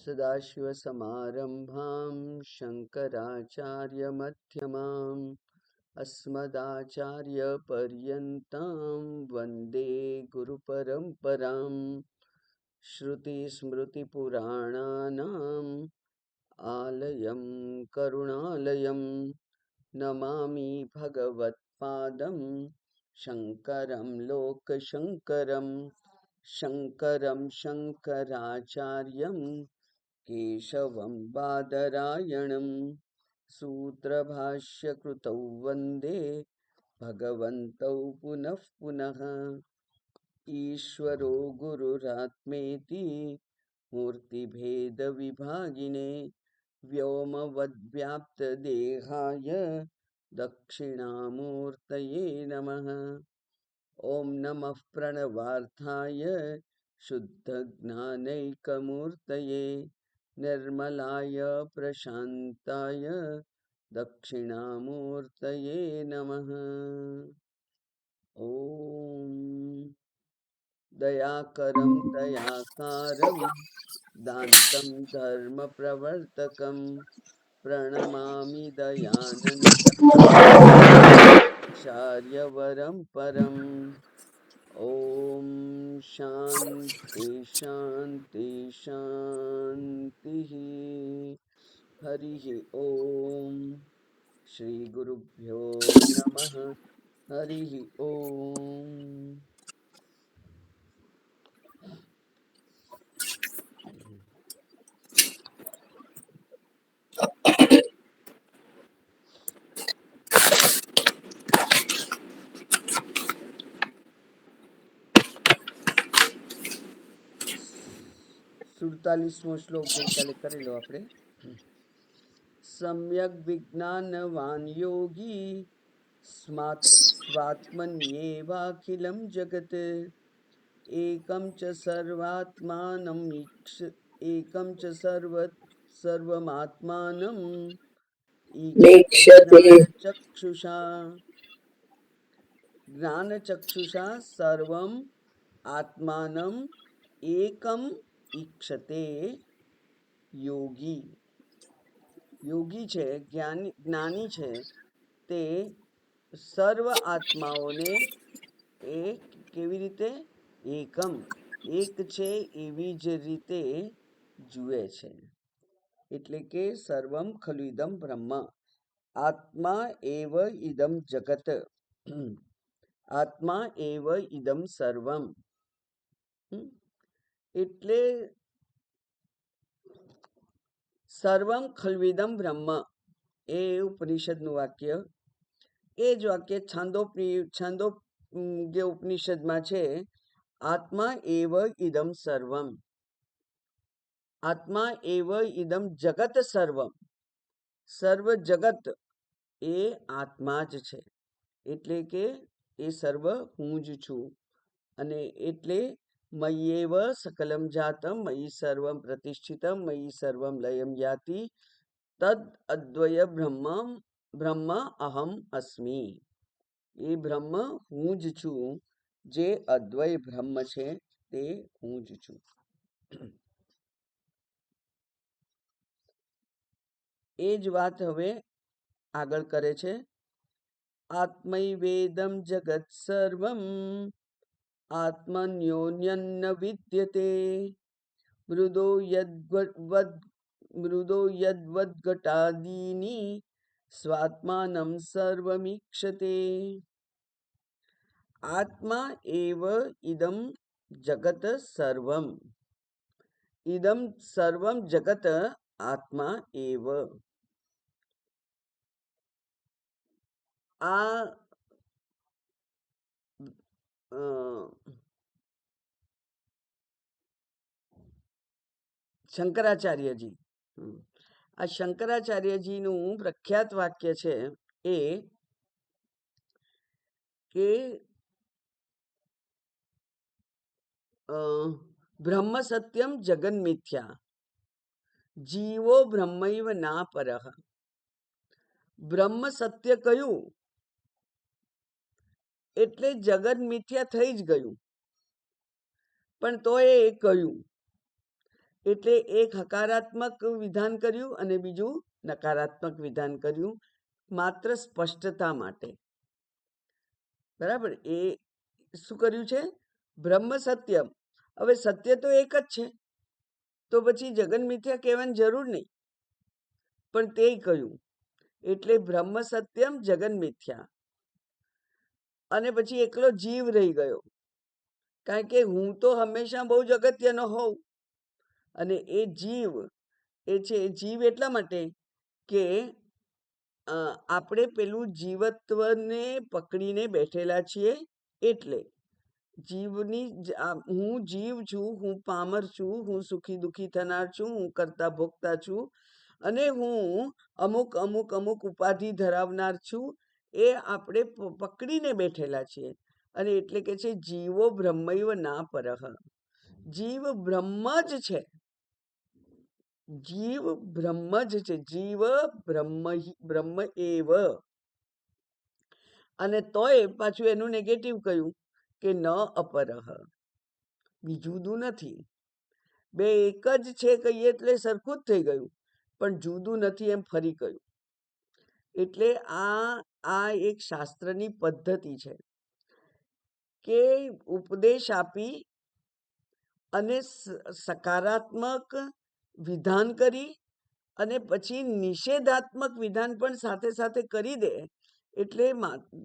सदाशिवसमारम्भां शङ्कराचार्यमध्यमाम् अस्मदाचार्यपर्यन्तां वन्दे गुरुपरम्पराम्। श्रुतिस्मृतिपुराणानाम् आलयं करुणालयं नमामि भगवत्पादं शङ्करं लोकशङ्करं। शङ्करं शङ्कराचार्यं केशवं बादरायणं सूत्रभाष्यकृतौ वन्दे भगवन्तौ पुनः पुनः। ईश्वरो गुरुरात्मेति मूर्तिभेदविभागिने व्योमवद्व्याप्तदेहाय दक्षिणामूर्तये नमः। ॐ नमः प्रणवार्थाय शुद्धज्ञानैकमूर्तये निर्मलाय प्रशान्ताय दक्षिणामूर्तये नमः। ॐ दयाकरं दयाकारं दान्तं धर्मप्रवर्तकं प्रणमामि दयानन्दं आचार्यवरं परम्। ओम शांति शांति शांति। हरि ओम। श्री गुरुभ्यो नमः। हरि ओम। 47મો શ્લોક ગઈકાલે કરેલો આપણે। सम्यक विज्ञानवान योगी स्वात्मन्येवाखिलं जगत् एकं च एकं च सर्वमात्मानं ईक्षते ज्ञानचक्षुषा सर्वम् आत्मानं एकम ईक्षते। योगी योगी છે, જ્ઞાની છે, તે સર્વ આત્માઓને એ કેવી રીતે એકમ એક છે એવી જ રીતે જુએ છે। એટલે કે સર્વમ ખલુ ઇદમ બ્રહ્મ આત્મા એવ ઇદમ જગત આત્મા એવ ઇદમ સર્વમ। એટલે સર્વમ ખલ્વિદમ બ્રહ્મ એ ઉપનિષદનું વાક્ય। એ જ વાક્ય છાંદોગ્ય ઉપનિષદમાં છે, આત્મા એવ ઇદમ સર્વમ આત્મા એવ ઇદમ જગત સર્વમ। સર્વ જગત એ આત્મા જ છે, એટલે કે એ સર્વ હું જ છું। અને એટલે મય્યેવ સકલમ જાતમ મયી સર્વમ પ્રતિષ્ઠિતમ મયી સર્વમ લયમ યાતિ તદ અદ્વય બ્રહ્મ અહમ અસ્મિ। એ બ્રહ્મ હું જ છું, જે અદ્વય બ્રહ્મ છે તે હું જ છું। એ જ વાત હવે આગળ કરે છે। આત્મૈવેદમ જગત સર્વમ આત્મન્યોન્યન્ન વિદ્યતે મૃદો યદ્વદ્ઘટાદીની સ્વાત્માનમ સર્વમીક્ષતે। આત્મા એવ ઇદમ જગત સર્વમ ઇદમ સર્વમ જગત આત્મા એવ। આ શંકરાચાર્યજી આ શંકરાચાર્યજીનું પ્રખ્યાત વાક્ય છે એ કે બ્રહ્મ સત્યમ જગન મિથ્યા જીવો બ્રહ્મૈવ ના પરઃ। બ્રહ્મ સત્ય કયું એટલે જગત મિથ્યા થઈ જ ગયું, પણ તો એ કહ્યું એટલે એક હકારાત્મક વિધાન કર્યું અને બીજું નકારાત્મક વિધાન કર્યું, માત્ર સ્પષ્ટતા માટે. બરાબર. એ શું કર્યું છે? બ્રહ્મ સત્યમ. હવે સત્ય તો એક જ છે, તો પછી જગન મિથ્યા કહેવાની જરૂર નહીં, પણ તે કહ્યું. એટલે બ્રહ્મ સત્યમ જગન મિથ્યા. અને પછી એકલો જીવ રહી ગયો, કારણ કે હું તો હંમેશા બહુ જ અગત્યનો હોઉં, અને એ જીવ એ છે, જીવ એટલા માટે કે આપણે પેલું જીવત્વને પકડીને બેઠેલા છીએ. એટલે જીવની હું જીવ છું, હું પામર છું, હું સુખી દુખી થનાર છું, હું કરતા ભોગતા છું, અને હું અમુક અમુક અમુક ઉપાધિ ધરાવનાર છું. એ આપણે પકડીને બેઠેલા છીએ. અને એટલે કે છે જીવો બ્રહ્મૈવ ના પરહ. જીવ બ્રહ્મ જ છે. જીવ બ્રહ્મ જ છે. જીવ બ્રહ્મ એવ. અને તોય પાછું એનું નેગેટિવ કહ્યું કે ન અપરહ, બીજું જુદું નથી. બે એક જ છે કહીએ એટલે સરખું જ થઈ ગયું, પણ જુદું નથી એમ ફરી કહ્યું. એટલે આ એક શાસ્ત્રની પદ્ધતિ છે કે ઉપદેશ આપી અને સકારાત્મક વિધાન કરી અને પછી નિષેધાત્મક વિધાન પણ સાથે સાથે કરી દે. એટલે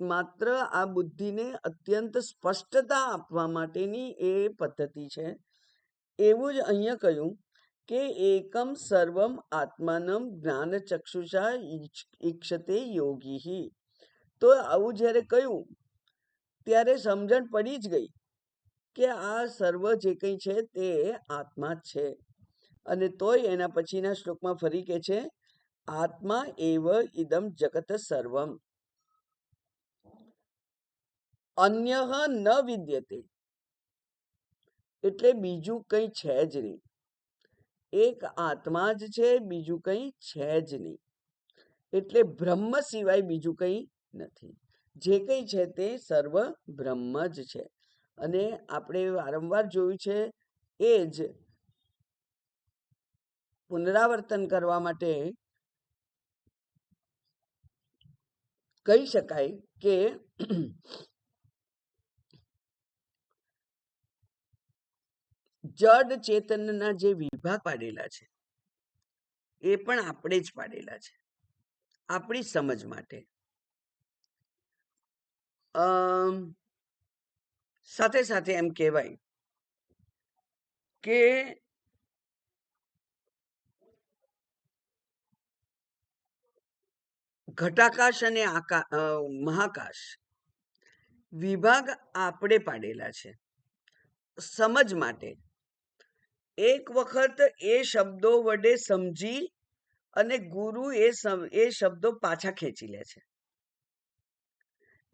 માત્ર આ બુદ્ધિને અત્યંત સ્પષ્ટતા આપવા માટેની એ પદ્ધતિ છે. એવું જ અહીંયા કહ્યું કે એકમ સર્વમ આત્માનમ જ્ઞાન ચક્ષુષા ઈક્ષતે યોગી. તો આવું જ્યારે કહ્યું ત્યારે સમજણ પડી જ ગઈ કે આ સર્વ જે કંઈ છે તે આત્મા જ છે. અને તોય એના પછીના શ્લોકમાં ફરી કે છે આત્મા એવ ઇદમ જગત સર્વમ અન્ય ન વિદ્યતે. એટલે બીજું કંઈ છે જ નહીં. એક આત્મા જ છે, બીજું કંઈ છે જ નહીં. એટલે બ્રહ્મ સિવાય બીજું કંઈ નથી. જે કંઈ છે તે સર્વ બ્રહ્મ જ છે. અને આપણે વારંવાર જોયું છે, એ જ પુનરાવર્તન કરવા માટે કહી શકાય કે જડ ચેતનના જે વિભાગ પાડેલા છે એ પણ આપણે જ પાડેલા છે, આપણી સમજ માટે. સાથે સાથે એમ કહેવાય કે ઘટાકાશ અને મહાકાશ વિભાગ આપણે પાડેલા છે સમજ માટે. એક વખત એ શબ્દો વડે સમજી અને ગુરુ એ શબ્દો પાછા ખેંચી લે છે.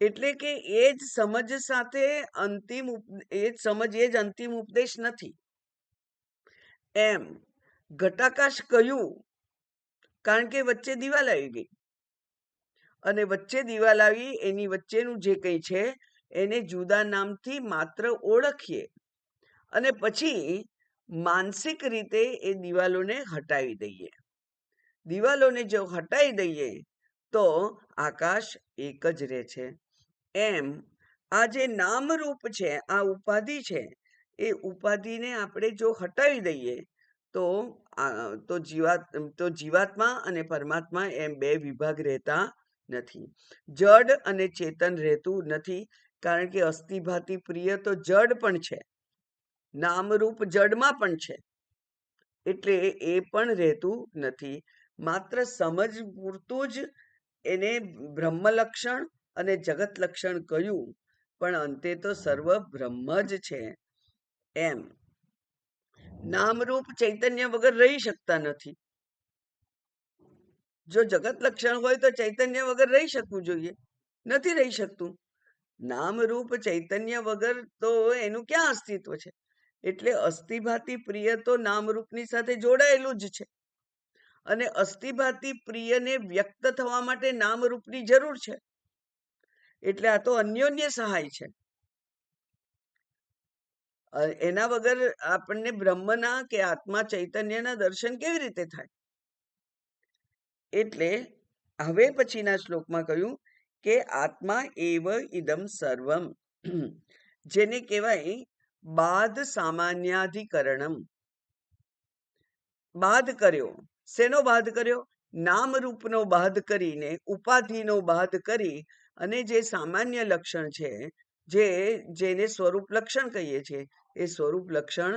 એટલે કે એ જ સમજ સાથે અંતિમ ઉપદેશ નથી. એમ ઘટાકાશ કહ્યું કારણ કે વચ્ચે દિવાલ આવી ગઈ, અને વચ્ચે દિવાલ આવી એની વચ્ચેનું જે કંઈ છે એને જુદા નામથી માત્ર ઓળખીએ અને પછી માનસિક રીતે એ દિવાલોને હટાવી દઈએ. દિવાલોને જો હટાવી દઈએ તો આકાશ એક જ રહે છે. એમ આ જે નામરૂપ છે, આ ઉપાધિ છે, એ ઉપાધિને આપણે જો હટાવી દઈએ તો જીવાત્મા અને પરમાત્મા એમ બે વિભાગ રહેતા નથી. જડ અને ચેતન રહેતું નથી, કારણ કે અસ્થિભાતિ પ્રિય તો જડ પણ છે, નામરૂપ જડમાં પણ છે. એટલે એ પણ રહેતું નથી. માત્ર સમજ પૂરતું જ એને બ્રહ્મ લક્ષણ અને જગત લક્ષણ કહ્યું, પણ અંતે તો સર્વ બ્રહ્મ જ છે. એમ નામરૂપ ચૈતન્ય વગર રહી શકતા નથી. જો જગત લક્ષણ હોય તો ચૈતન્ય વગર રહી શકવું જોઈએ, નથી રહી શકતું. નામરૂપ ચૈતન્ય વગર તો એનું ક્યાં અસ્તિત્વ છે? એટલે અસ્થિભાતિ પ્રિય તો નામરૂપની સાથે જોડાયેલું જ છે, અને અસ્થિભાતિ પ્રિયને વ્યક્ત થવા માટે નામરૂપની જરૂર છે. એટલે આ તો અન્યોન્ય સહાય છે. એના વગર આપણને બ્રહ્મના કે આત્મા ચૈતન્યના દર્શન કેવી રીતે થાય? એટલે હવે પછીના શ્લોકમાં કહ્યું કે આત્મા એવ ઇદમ સર્વમ, જેને કહેવાય બાધ સામાન્યાધિકરણમ. બાધ કર્યો. શેનો બાધ કર્યો? નામ રૂપનો બાધ કરીને, ઉપાધિનો બાધ કરી અને જે સામાન્ય લક્ષણ છે, જેને સ્વરૂપ લક્ષણ કહીએ છીએ, એ સ્વરૂપ લક્ષણ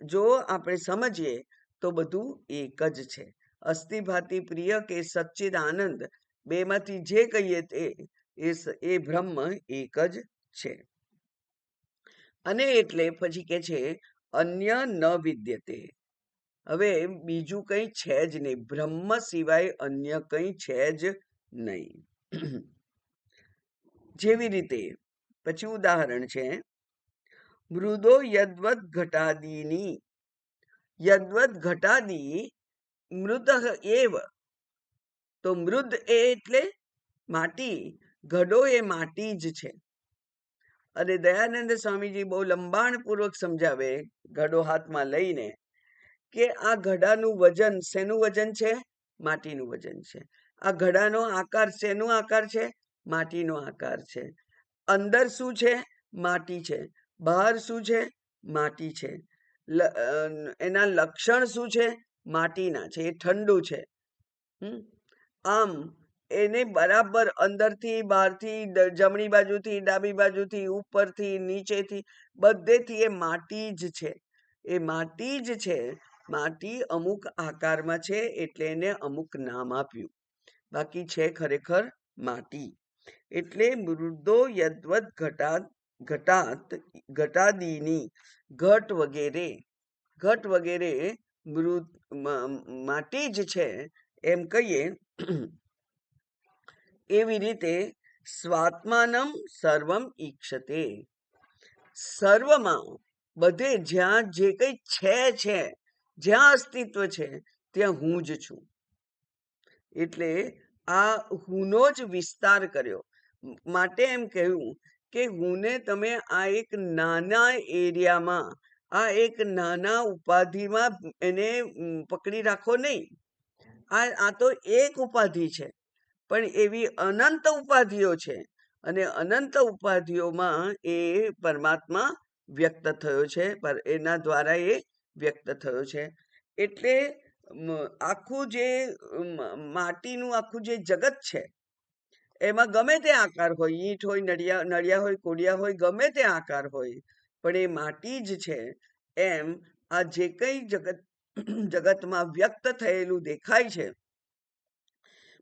જો આપણે સમજીએ તો બધું એક જ છે. અસ્થિભાતિ પ્રિય કે સચ્ચિદ આનંદ, બેમાંથી જે કહીએ તે એ બ્રહ્મ એક જ છે. અને એટલે પછી કે છે અન્ય ન વિદ્યતે. હવે બીજું કંઈ છે જ નહીં, બ્રહ્મ સિવાય અન્ય કંઈ છે જ નહીં. જેવી રીતે પછી ઉદાહરણ છે મૃદો યદ્વત ઘટાદીની. યદ્વત ઘટાદી મૃદ એવ. તો મૃદ એટલે માટી, ઘડો એ માટી જ છે. અને દયાનંદ સ્વામીજી બહુ લંબાણપૂર્વક સમજાવે ઘડો હાથમાં લઈને કે આ ઘડાનું વજન શેનું વજન છે? માટીનું વજન છે. આ ઘડાનો આકાર શેનો આકાર છે? માટીનો આકાર છે. અંદર શું છે? માટી છે. બહાર શું છે? માટી છે. એના લક્ષણ શું છે? માટીના છે. એ ઠંડુ છે. આમ એને બરાબર અંદરથી બહારથી, જમણી બાજુથી ડાબી બાજુથી, ઉપરથી નીચેથી, બધેથી એ માટી જ છે. એ માટી જ છે. માટી અમુક આકારમાં છે એટલે એને અમુક નામ આપ્યું, બાકી છે ખરેખર માટી. એટલે મૃદો યદ્વત ઘટાદીની, ઘટ વગેરે માટી જ છે એમ કહીએ. એવી રીતે સ્વાત્માનમ સર્વમ ઈક્ષતે. સર્વમાં બધે જ્યાં જે કંઈ છે, જ્યાં અસ્તિત્વ છે ત્યાં હું જ છું. એટલે આ હુંનો જ વિસ્તાર કર્યો. માટે એમ કહ્યું કે હુંને તમે આ એક નાના એરિયામાં, આ એક નાના ઉપાધિમાં એને પકડી રાખો નહીં. આ તો એક ઉપાધિ છે, પણ એવી અનંત ઉપાધિઓ છે. અને અનંત ઉપાધિઓમાં એ પરમાત્મા વ્યક્ત થયો છે, એના દ્વારા એ વ્યક્ત થયો છે. એટલે આખું જે માટીનું આખું જે જગત છે એમાં ગમે તે આકાર હોય, ઈંટ હોય, નળિયા હોય, કોડિયા હોય, ગમે તે આકાર હોય, પણ એ માટી જ છે. એમ આ જે કંઈ જગતમાં વ્યક્ત થયેલું દેખાય છે,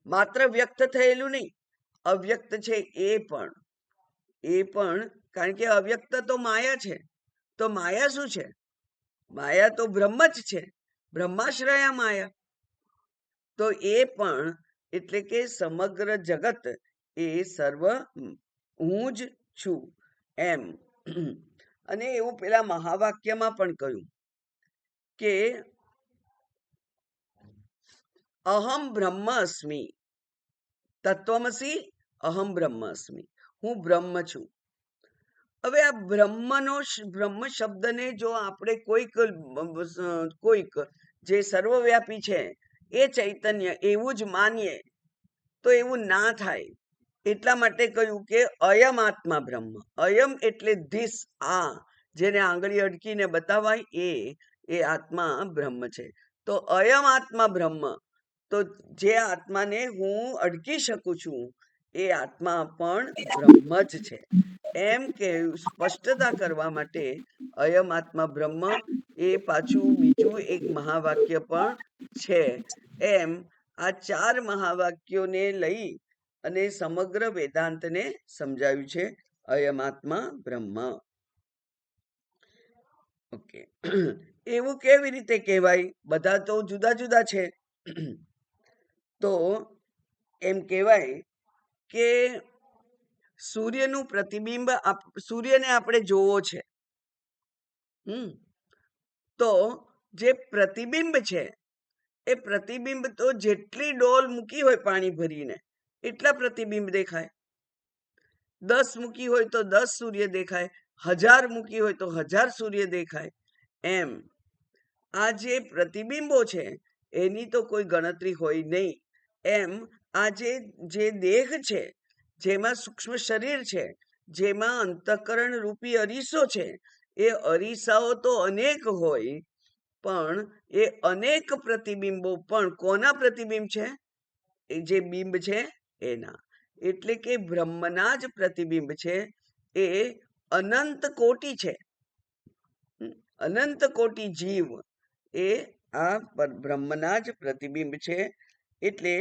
માત્ર વ્યક્ત થયેલું નહીં, અવ્યક્ત છે એ પણ, કારણ કે અવ્યક્ત તો માયા છે. તો માયા શું છે? માયા તો બ્રહ્મ જ છે. બ્રહ્માશ્રયા માયા. તો એ પણ, એટલે કે સમગ્ર જગત એ સર્વ હું જ છું એમ. અને એવું પેલા મહાવાક્યમાં પણ કહ્યું કે અહમ બ્રહ્મ અસ્મિ, તત્વમસી અહમ બ્રહ્મ અસ્મિ. હું બ્રહ્મ છું. હવે આ બ્રહ્મ શબ્દને જો આપણે કોઈક જે સર્વવ્યાપી છે એ ચૈતન્ય એવું જ માનીએ તો એવું ના થાય. એટલા માટે કહ્યું કે અયમ આત્મા બ્રહ્મ. અયમ એટલે ધીસ, આ જેને આંગળી અડકીને બતાવાય એ આત્મા બ્રહ્મ છે. તો અયમ આત્મા બ્રહ્મ, તો જે આત્માને હું અડકી શકું છું એ આત્મા પણ બ્રહ્મ જ છે એમ કે સ્પષ્ટતા કરવા માટે અયમ આત્મા બ્રહ્મ એ પાછું બીજું એક મહાવાક્ય પણ છે. એમ આ 4 મહાવાક્યોને લઈ અને સમગ્ર વેદાંતને સમજાવ્યું છે અયમ આત્મા બ્રહ્મ. ઓકે, એવું કેવી રીતે કહેવાય? બધા તો જુદા જુદા છે. તો એમ કહેવાય કે સૂર્યનું પ્રતિબિંબ, સૂર્યને આપણે જોવો છે. તો જે પ્રતિબિંબ છે એ પ્રતિબિંબ તો જેટલી ડોલ મૂકી હોય પાણી ભરીને એટલા પ્રતિબિંબ દેખાય. 10 મૂકી હોય તો 10 સૂર્ય દેખાય. 1000 મૂકી હોય તો 1000 સૂર્ય દેખાય. એમ આ જે પ્રતિબિંબો છે એની તો કોઈ ગણતરી હોય નહીં. એમ આ જે દેહ છે, જેમાં સૂક્ષ્મ શરીર છે, જેમાં અંતઃકરણ રૂપી અરીસો છે, એ અરીસાઓ તો અનેક હોય, પણ એ અનેક પ્રતિબિંબો પણ કોના પ્રતિબિંબ છે? એ જે બિંબ છે એના. એટલે કે બ્રહ્મના જ પ્રતિબિંબ છે. એ અનંત કોટી છે. અનંત કોટી જીવ એ આ બ્રહ્મના જ પ્રતિબિંબ છે. એટલે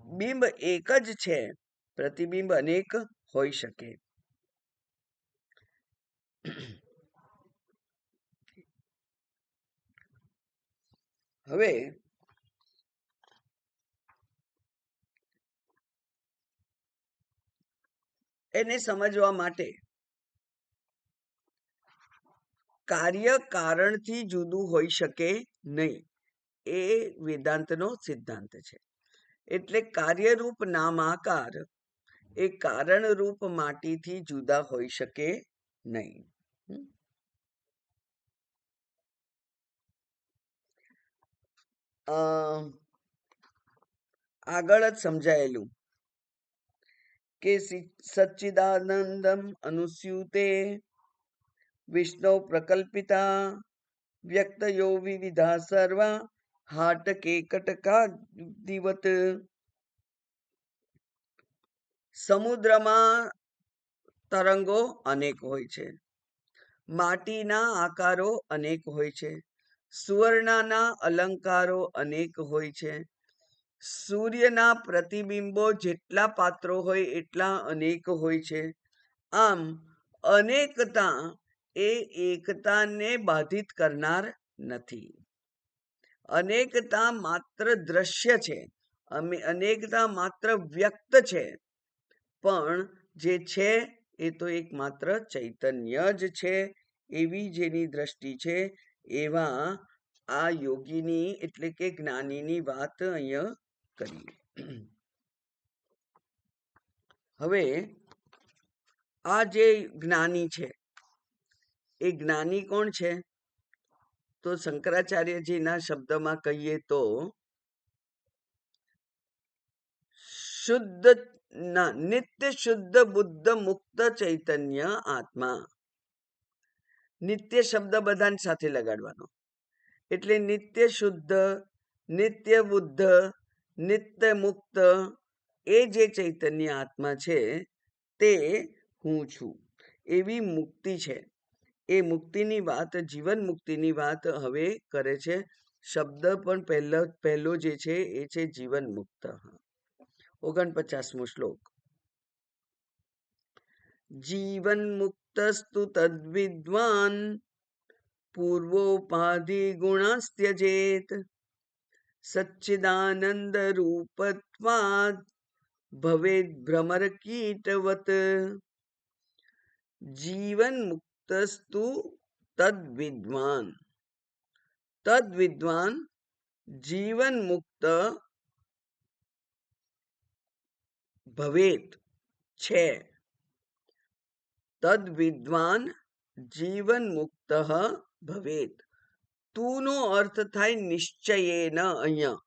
બિંબ એક જ છે, પ્રતિબિંબ અનેક હોઈ શકે. હવે એને સમજવા માટે કાર્ય કારણથી જુદું હોઈ શકે નહીં, એ વેદાંતનો સિદ્ધાંત છે. એટલે કાર્યરૂપ નામાકાર એ કારણરૂપ માટીથી જુદા હોઈ શકે નહીં. આગળ જ સમજાયેલું કે સચ્ચિદાનંદમ અનુસ્યુતે વિષ્ણુ પ્રકલ્પિતા વ્યક્તયો વિવિધા સર્વા હાટકે કટકા દિવત. સમુદ્રમાં તરંગો અનેક હોય છે, માટીના આકારો અનેક હોય છે, સુવર્ણના અલંકારો અનેક હોય છે, સૂર્યના પ્રતિબિંબો જેટલા પાત્રો હોય એટલા અનેક હોય છે. આમ અનેકતા એ એકતાને બાધિત કરનાર નથી. અનેકતા માત્ર દ્રશ્ય છે, અનેકતા માત્ર વ્યક્ત છે, પણ જે છે એ તો એકમાત્ર ચૈતન્ય જ છે. એવી જેની દ્રષ્ટિ છે એવા આ યોગીની એટલે કે જ્ઞાનીની વાત અહીંયા કરી. હવે આ જે જ્ઞાની છે એ જ્ઞાની કોણ છે? તો શંકરાચાર્યજીના શબ્દમાં કહીએ તો શુદ્ધ નિત્ય શુદ્ધ બુદ્ધ મુક્ત ચૈતન્ય આત્મા. નિત્ય શબ્દ બધાની સાથે લગાડવાનો. એટલે નિત્ય શુદ્ધ, નિત્ય બુદ્ધ, નિત્ય મુક્ત એ જે ચૈતન્ય આત્મા છે તે હું છું. એવી મુક્તિ છે. એ મુક્તિની વાત, જીવન મુક્તિની વાત હવે કરે છે. શબ્દ પણ પહેલો જે છે એ છે જીવન મુક્ત. 49મો શ્લોક. જીવન મુક્તસ્તુ તદ્વિદ્વાન પૂર્વોપાધિ ગુણાસ્ત્યજેત સચ્ચિદાનંદ રૂપત્વાદ ભવેદ ભ્રમર કીટવત. જીવન મુક્તસ્તુ તદ્વિદ્વાન. તદ્વિદ્વાન જીવન મુક્ત ભવેત છે. તદ્વિદ્વાન જીવન મુક્ત ભવેત. તુનો અર્થ થાય નિશ્ચયેન. અહીંયા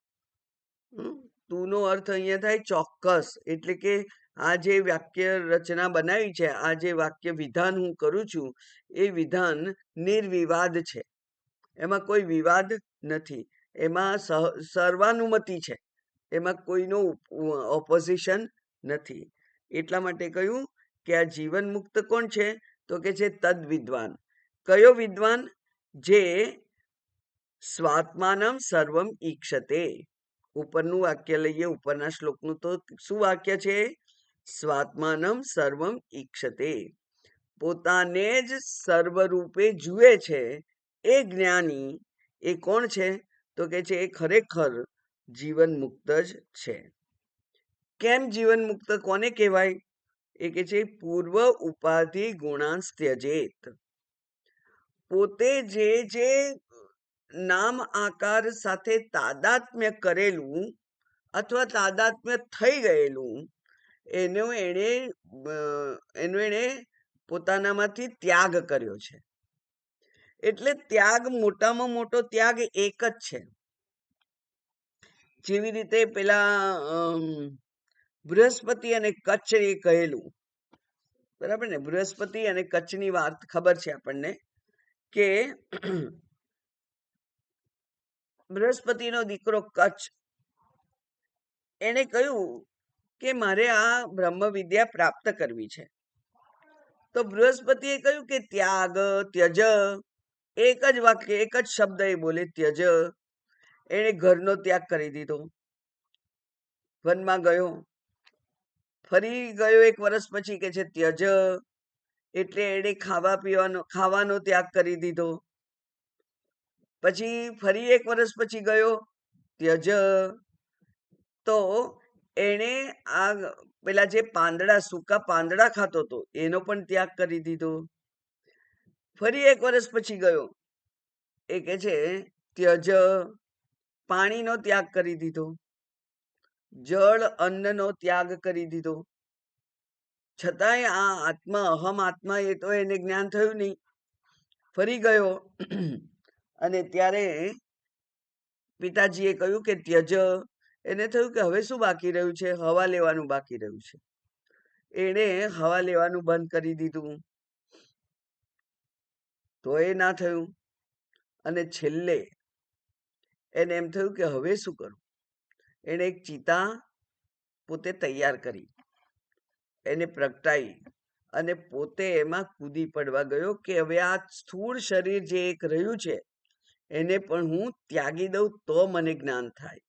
તુનો અર્થ અહીંયા થાય ચોક્કસ. એટલે કે આ જે વાક્ય રચના બનાવી છે, આ જે વાક્ય વિધાન હું કરું છું એ વિધાન નિર્વિવાદ છે. એમાં કોઈ વિવાદ નથી. એમાં સર્વાનુમતિ છે. એમાં કોઈનો ઓપોઝિશન નથી. એટલા માટે કહ્યું કે આ જીવન મુક્ત કોણ છે? તો કે છે તદ વિદ્વાન. કયો વિદ્વાન? જે સ્વાત્માનમ સર્વમ ઈક્ષતે. ઉપરનું વાક્ય લઈએ, ઉપરના શ્લોકનું. તો શું વાક્ય છે? સ્વાત્માનમ સર્વમ ઈક્ષતે. પોતાને જ સર્વરૂપે જુએ છે એ જ્ઞાની. એ કોણ છે? તો કે છે એ ખરેખર જીવન મુક્ત જ છે. કેમ જીવન મુક્ત કોને કહેવાય? એ કે છે પૂર્વ ઉપાધિ ગુણાંશ ત્યજેત. પોતે જે નામ આકાર સાથે તાદાત્મ્ય કરેલું અથવા તાદાત્મ્ય થઈ ગયેલું એનું એણે પોતાનામાંથી ત્યાગ કર્યો છે. એટલે ત્યાગ, મોટામાં મોટો ત્યાગ એક જ છે. જેવી રીતે પેલા બૃહસ્પતિ અને કચ્છ એ કહેલું, બરાબર ને? બૃહસ્પતિ અને કચ્છની વાત ખબર છે આપણને કે બૃહસ્પતિનો દીકરો કચ્છ, એને કહ્યું કે મારે આ બ્રહ્મ વિદ્યા પ્રાપ્ત કરવી છે. તો બૃહસ્પતિએ કહ્યું કે ત્યાગ, ત્યજ, એક જ વાક્ય, એક જ શબ્દ એ બોલે, ત્યજ. એને ઘરનો ત્યાગ કરી દીધો, વનમાં ગયો, ફરી ગયો 1 વર્ષ પછી, કે છે ત્યજ, એટલે એને ખાવાનો ત્યાગ કરી દીધો. પછી ફરી 1 વર્ષ પછી ગયો, ત્યજ. તો એને આ પેલા જે પાંદડા, સૂકા પાંદડા ખાતો હતો, એનો પણ ત્યાગ કરી દીધો. ફરી 1 વર્ષ પછી ગયો, એ કે છે ત્યજ, પાણીનો ત્યાગ કરી દીધો, જળ અન્નનો ત્યાગ કરી દીધો. છતાંય આ આત્મા, અહમ આત્મા, એ તો એને જ્ઞાન થયું નહીં. ફરી ગયો અને ત્યારે પિતાજીએ કહ્યું કે ત્યજ. એને થયું કે હવે શું બાકી રહ્યું છે? હવા લેવાનું બાકી રહ્યું છે. એને હવા લેવાનું બંધ કરી દીધું, તો એ ના થયું. અને છેલ્લે એને એમ થયું કે હવે શું કરું? એને એક ચિતા પોતે તૈયાર કરી, એને પ્રગટાઈ અને પોતે એમાં કૂદી પડવા ગયો કે હવે આ સ્થૂળ શરીર જે એક રહ્યું છે, એને પણ હું ત્યાગી દઉં તો મને જ્ઞાન થાય.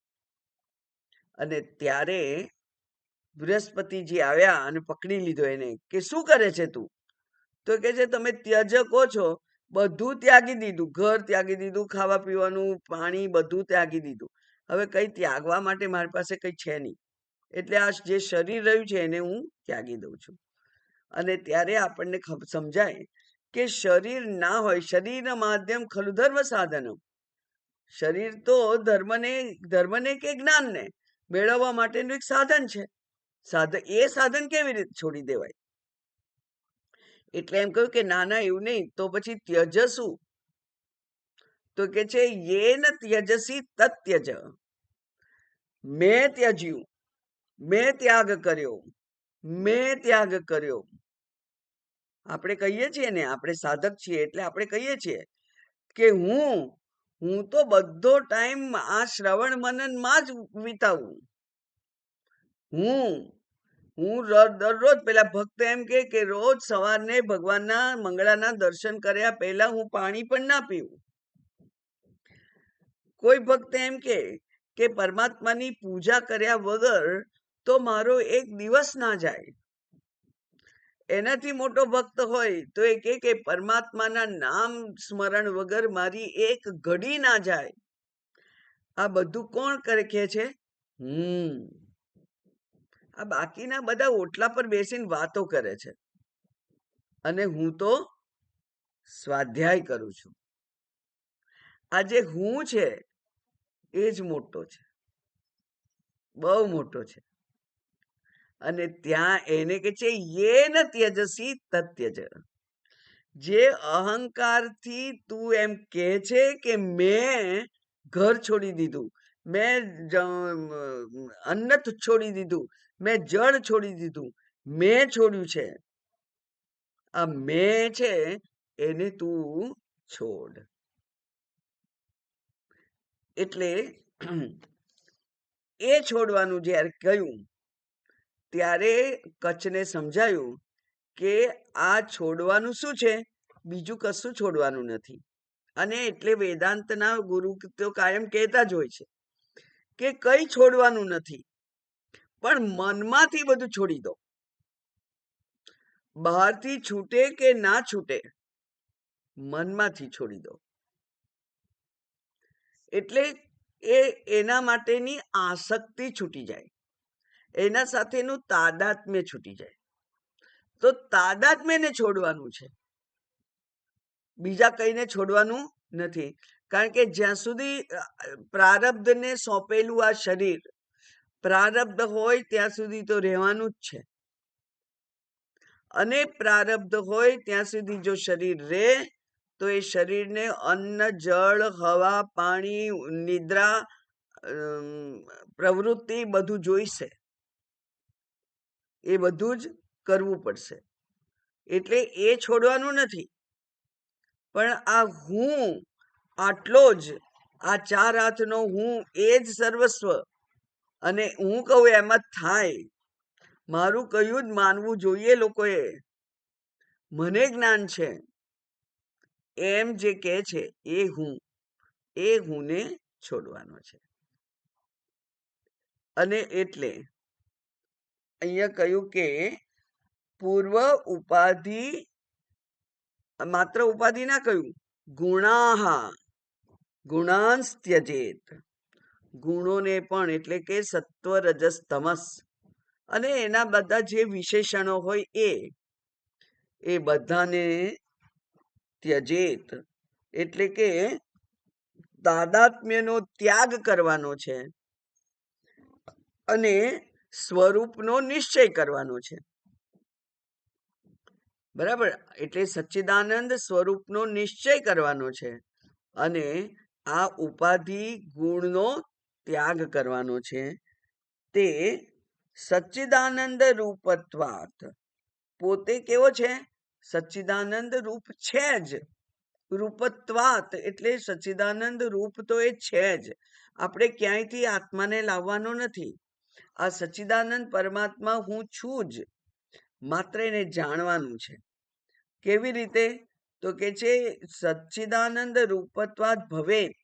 અને ત્યારે બૃહસ્પતિજી આવ્યા અને પકડી લીધો એને, કે શું કરે છે તું? તો કે છે તમે ત્યજ કહો છો, બધું ત્યાગી દીધું, ઘર ત્યાગી દીધું, ખાવા પીવાનું, પાણી, બધું ત્યાગી દીધું. હવે કઈ ત્યાગવા માટે મારી પાસે કઈ છે નહીં. એટલે આ જે શરીર રહ્યું છે એને હું ત્યાગી દઉં છું. અને ત્યારે આપણને સમજાય કે શરીર ના હોય, શરીર માધ્યમ ખલુ ધર્મ સાધનમ. શરીર તો ધર્મને કે જ્ઞાનને મેળવવા માટેનું એક સાધન છે. એ સાધન કેવી રીતે છોડી દેવાય? એટલે એમ કહ્યું કે ના ના, એવું નહીં. તો પછી ત્યજ શું? તો કે છે યેન ત્યજસી તત્યજ. મેં ત્યજ્યું, મેં ત્યાગ કર્યો, મેં ત્યાગ કર્યો. આપણે કહીએ છીએ ને, આપણે સાધક છીએ એટલે આપણે કહીએ છીએ કે હું તો બધો ટાઈમ આ શ્રવણ મનનમાં જ વિતાવું. હું દરરોજ, પેલા ભક્ત એમ કે રોજ સવારને ભગવાનના મંગળાના દર્શન કર્યા પહેલા હું પાણી પણ ના પીવું. કોઈ ભક્ત એમ કે પરમાત્માની પૂજા કર્યા વગર તો મારો એક દિવસ ના જાય. એનાથી મોટો ભક્ત હોય તો એ કે પરમાત્માના નામ સ્મરણ વગર મારી એક ઘડી ના જાય. આ બધું કોણ કરે કે છે? આ બાકીના બધા ઓટલા પર બેસીને વાતો કરે છે, અને હું તો સ્વાધ્યાય કરું છું. આ જે હું છે એ જ મોટો છે, બહુ મોટો છે. અને ત્યાં એને કે છે યેન ત્યજસી તત્યજ. જે અહંકારથી તું એમ કે છે કે મેં ઘર છોડી દીધું, મેં અન્ન છોડી દીધું, મેં જળ છોડી દીધું, મેં છોડ્યું છે. આ મેં છે એને તું છોડ. એટલે એ છોડવાનું જ્યારે કહ્યું ત્યારે કચ્છને સમજાયું કે આ છોડવાનું શું છે? બીજું કશું છોડવાનું નથી. અને એટલે વેદાંતના ગુરુ તો કાયમ કહેતા જ હોય છે કે કઈ છોડવાનું નથી, પણ મનમાંથી બધું છોડી દો. બહારથી છૂટે કે ના છૂટે, મનમાંથી છોડી દો. એટલે એના માટેની આસક્તિ છૂટી જાય, એના સાથેનું તાદાત્મ્ય છૂટી જાય. તો તાદાત્મ્યને છોડવાનું છે, બીજા કઈને છોડવાનું નથી. કારણ કે જ્યાં સુધી પ્રારબ્ધને સોંપેલું આ શરીર, પ્રારબ્ધ હોય ત્યાં સુધી તો રહેવાનું જ છે. અને પ્રારબ્ધ હોય ત્યાં સુધી જો શરીર રહે તો એ શરીરને અન્ન, જળ, હવા, પાણી, નિદ્રા, પ્રવૃત્તિ બધું જોઈશે. એ બધું જ કરવું પડશે. એટલે એ છોડવાનું નથી, પણ આ હું આટલો જ, આ ચાર હાથનો હું, એ જ સર્વસ્વ, અને હું કહું એમ જ થાય, મારું કયું જ માનવું જોઈએ લોકોએ, મને જ્ઞાન છે એમ જે કહે છે એ હુંને છોડવાનો છે. અને એટલે અહીંયા કહ્યું કે પૂર્વ ઉપાધિ, માત્ર ઉપાધિ ના કહ્યું, ગુણાંસ ત્યજેત, ગુણોને પણ, એટલે કે સત્વ, રજસ, તમસ અને એના બધા જે વિશેષણો હોય એ બધાને ત્યજેત, એટલે કે તાદાત્મ્યનો ત્યાગ કરવાનો છે અને સ્વરૂપનો નિશ્ચય કરવાનો છે. બરાબર? એટલે સચ્ચિદાનંદ સ્વરૂપનો નિશ્ચય કરવાનો છે અને આ ઉપાધિ ગુણનો ત્યાગ કરવાનો છે. તે સચ્ચિદાનંદ રૂપત્વાત, પોતે કેવો છે? સચ્ચિદાનંદ રૂપ છે જ. રૂપત્વાત એટલે સચ્ચિદાનંદ રૂપ તો એ છે જ. આપણે ક્યાંયથી આત્માને લાવવાનો નથી. આ સચ્ચિદાનંદ પરમાત્મા હું છું જ, માત્ર એને જાણવાનું છે. કેવી રીતે? તો કે છે સચ્ચિદાનંદ રૂપત્વાત ભવેત,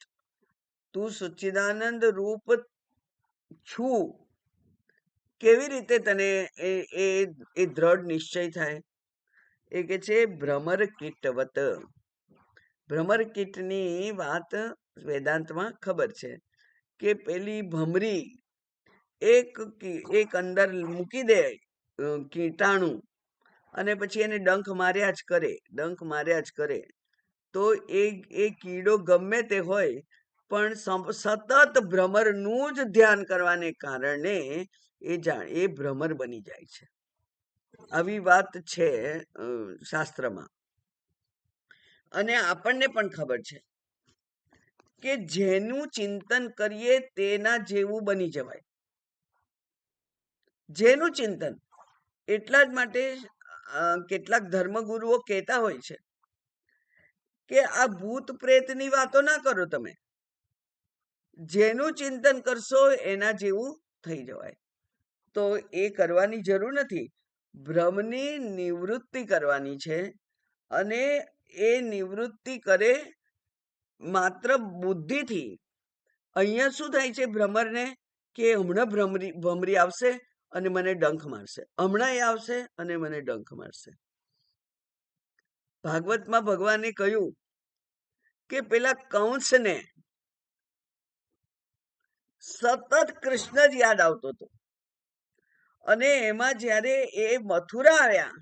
તું સચ્ચિદાનંદ રૂપ છું. કેવી રીતે તને એ દ્રઢ નિશ્ચય થાય? એ કે છે ભ્રમર કીટવત. ભ્રમર કીટની વાત વેદાંતમાં ખબર છે કે પેલી ભમરી એક અંદર મૂકી દે કીટાણુ, અને પછી એને ડંખ માર્યા જ કરે, તો એ કીડો ગમે તે હોય પણ સતત ભ્રમરનું જ ધ્યાન કરવાને કારણે એ ભ્રમર બની જાય છે. આવી વાત છે શાસ્ત્રમાં. અને આપણને પણ ખબર છે કે જેનું ચિંતન કરીએ તેના જેવું બની જવાય. જેનું ચિંતન, એટલા જ માટે કેટલાક ધર્મગુરુઓ કહેતા હોય છે કે આ ભૂત પ્રેતની વાતો ના કરો તમે, જેનું ચિંતન કરશો એના જેવું થઈ જવાય. તો એ કરવાની જરૂર નથી. ભ્રમની નિવૃત્તિ કરવાની છે અને એ નિવૃત્તિ કરે માત્ર બુદ્ધિથી. અહીંયા શું થાય છે ભ્રમરને? કે હમણાં ભમરી આવશે અને મને ડંખ મારશે, હમણાં એ આવશે અને મને ડંખ મારશે. ભાગવતમાં ભગવાને કહ્યું કે પેલા કંસને સતત કૃષ્ણ જ યાદ આવતો હતો, અને એમાં જ્યારે એ મથુરા આવ્યા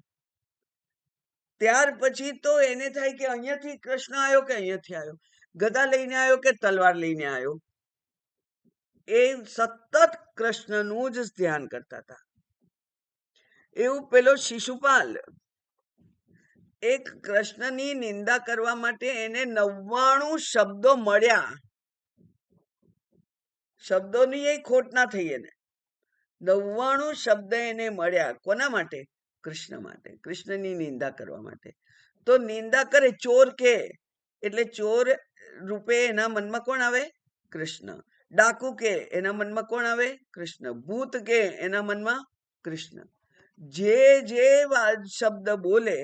ત્યાર પછી તો એને થાય કે અહીંયાથી કૃષ્ણ આવ્યો કે અહીંયાથી આવ્યો, ગદા લઈને આવ્યો કે તલવાર લઈને આવ્યો. એ સતત કૃષ્ણનું જ ધ્યાન કરતા હતા. એવું પેલો શિશુપાલ, એક કૃષ્ણની નિંદા કરવા માટે એને 99 શબ્દો મળ્યા. શબ્દોની એ ખોટ ના થઈ એને. 99 શબ્દ એને મળ્યા. કોના માટે? કૃષ્ણ માટે, કૃષ્ણની નિંદા કરવા માટે. તો નિંદા કરે, ચોર કે એટલે ચોર રૂપે એના મનમાં કોણ આવે? કૃષ્ણ. ડાકુ કે એના મનમાં કોણ આવે? કૃષ્ણ. ભૂત કે એના મનમાં કૃષ્ણ. જે શબ્દ બોલે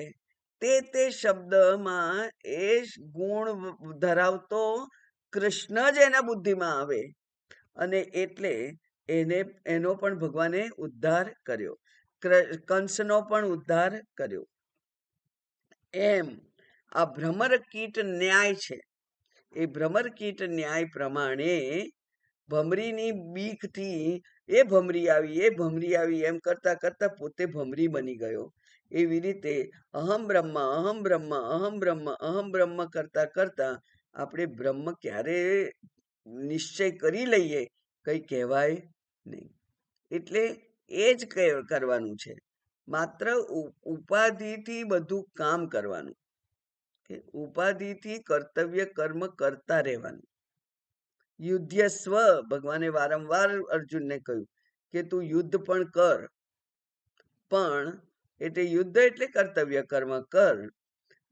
તે શબ્દમાં એ ગુણ ધરાવતો કૃષ્ણ જ એના બુદ્ધિમાં આવે, અને એટલે એનો પણ ભગવાને ઉદ્ધાર કર્યો, કંસનો પણ ઉદ્ધાર કર્યો. એમ આ ભ્રમર કીટ ન્યાય છે. એ ભ્રમર કીટ ન્યાય પ્રમાણે ભમરીની બીકથી એ ભમરી આવી એમ કરતા કરતા પોતે ભમરી બની ગયો. એવી રીતે અહમ બ્રહ્મ અહમ બ્રહ્મ અહમ બ્રહ્મ અહમ બ્રહ્મ કરતા કરતા આપણે બ્રહ્મ ક્યારે નિશ્ચય કરી લઈએ કઈ કહેવાય નહીં. એટલે એ જ કરવાનું છે. માત્ર ઉપાધિથી બધું કામ કરવાનું, કે ઉપાધિથી કર્તવ્ય કર્મ કરતા રહેવાનું. યુદ્ધસ્વ, ભગવાને વારંવાર અર્જુનને કહ્યું કે તું યુદ્ધ પણ કર, પણ એટલે યુદ્ધ એટલે કર્તવ્ય કર્મ કર,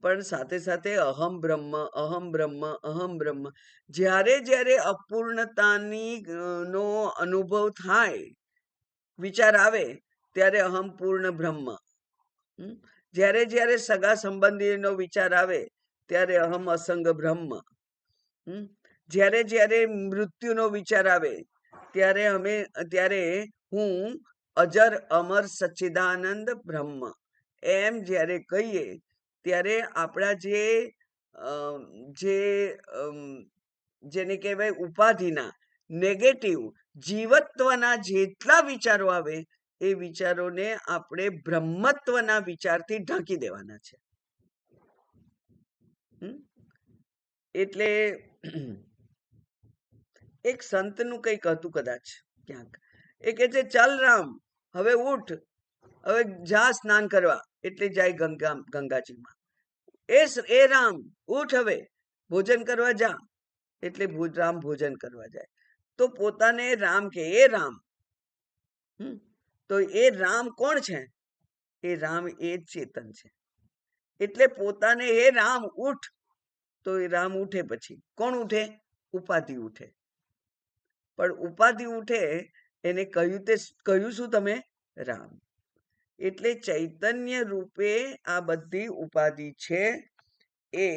પણ સાથે સાથે અહમ બ્રહ્મ, અહમ બ્રહ્મ, અહમ બ્રહ્મ. જ્યારે જ્યારે અપૂર્ણતાની નો અનુભવ થાય, વિચાર આવે, ત્યારે અહમ પૂર્ણ બ્રહ્મ. જ્યારે જ્યારે સગા સંબંધીનો વિચાર આવે, ત્યારે અહમ અસંગ બ્રહ્મ. જ્યારે જ્યારે મૃત્યુનો વિચાર આવે, ત્યારે હું અજર અમર સચ્ચિદાનંદ બ્રહ્મ. એમ જ્યારે કહીએ, ત્યારે આપણા જેને કહેવાય ઉપાધિના નેગેટિવ જીવત્વના જેટલા વિચારો આવે, એ વિચારોને આપણે બ્રહ્મત્વના વિચારથી ઢાંકી દેવાના છે. એટલે એક સંતનું કંઈક હતું કદાચ ક્યાંક, એ કે છે ચાલ રામ હવે ઉઠ, હવે જા સ્નાન કરવા. એટલે જાય ગંગાજીમાં. એ રામ ઉઠ હવે ભોજન કરવા જા. એટલે રામ ભોજન કરવા જાય. તો પોતાને રામ કે એ રામ. તો એ રામ કોણ છે? એ રામ એ ચેતન છે. એટલે પોતાને હે રામ ઉઠ, તો એ રામ ઉઠે. પછી કોણ ઉઠે? ઉપાધિ ઉઠે. પણ ઉપાધિ ઉઠે એને કહ્યું શું તમે? રામ. એટલે ચૈતન્ય રૂપે આ બધી ઉપાધિ છે. એ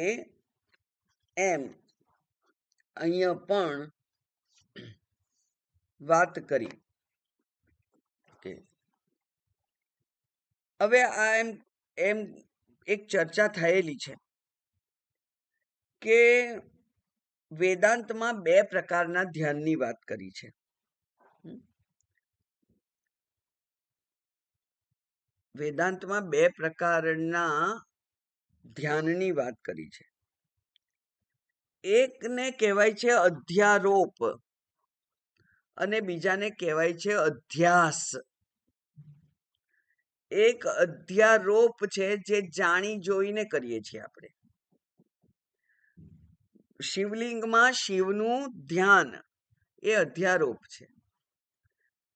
એમ અહીંયા પણ વાત કરી. હવે આ એમ એક ચર્ચા થયેલી છે કે વેદાંતમાં 2 પ્રકારના ધ્યાનની વાત કરી છે. વેદાંતમાં 2 પ્રકારના ધ્યાનની વાત કરી છે. એકને કહેવાય છે અધ્યારોપ અને બીજાને કહેવાય છે અધ્યાસ. એક અધ્યારોપ છે જે જાણી જોઈને કરીએ છીએ આપણે. શિવલિંગમાં શિવનું ધ્યાન એ અધ્યારોપ છે.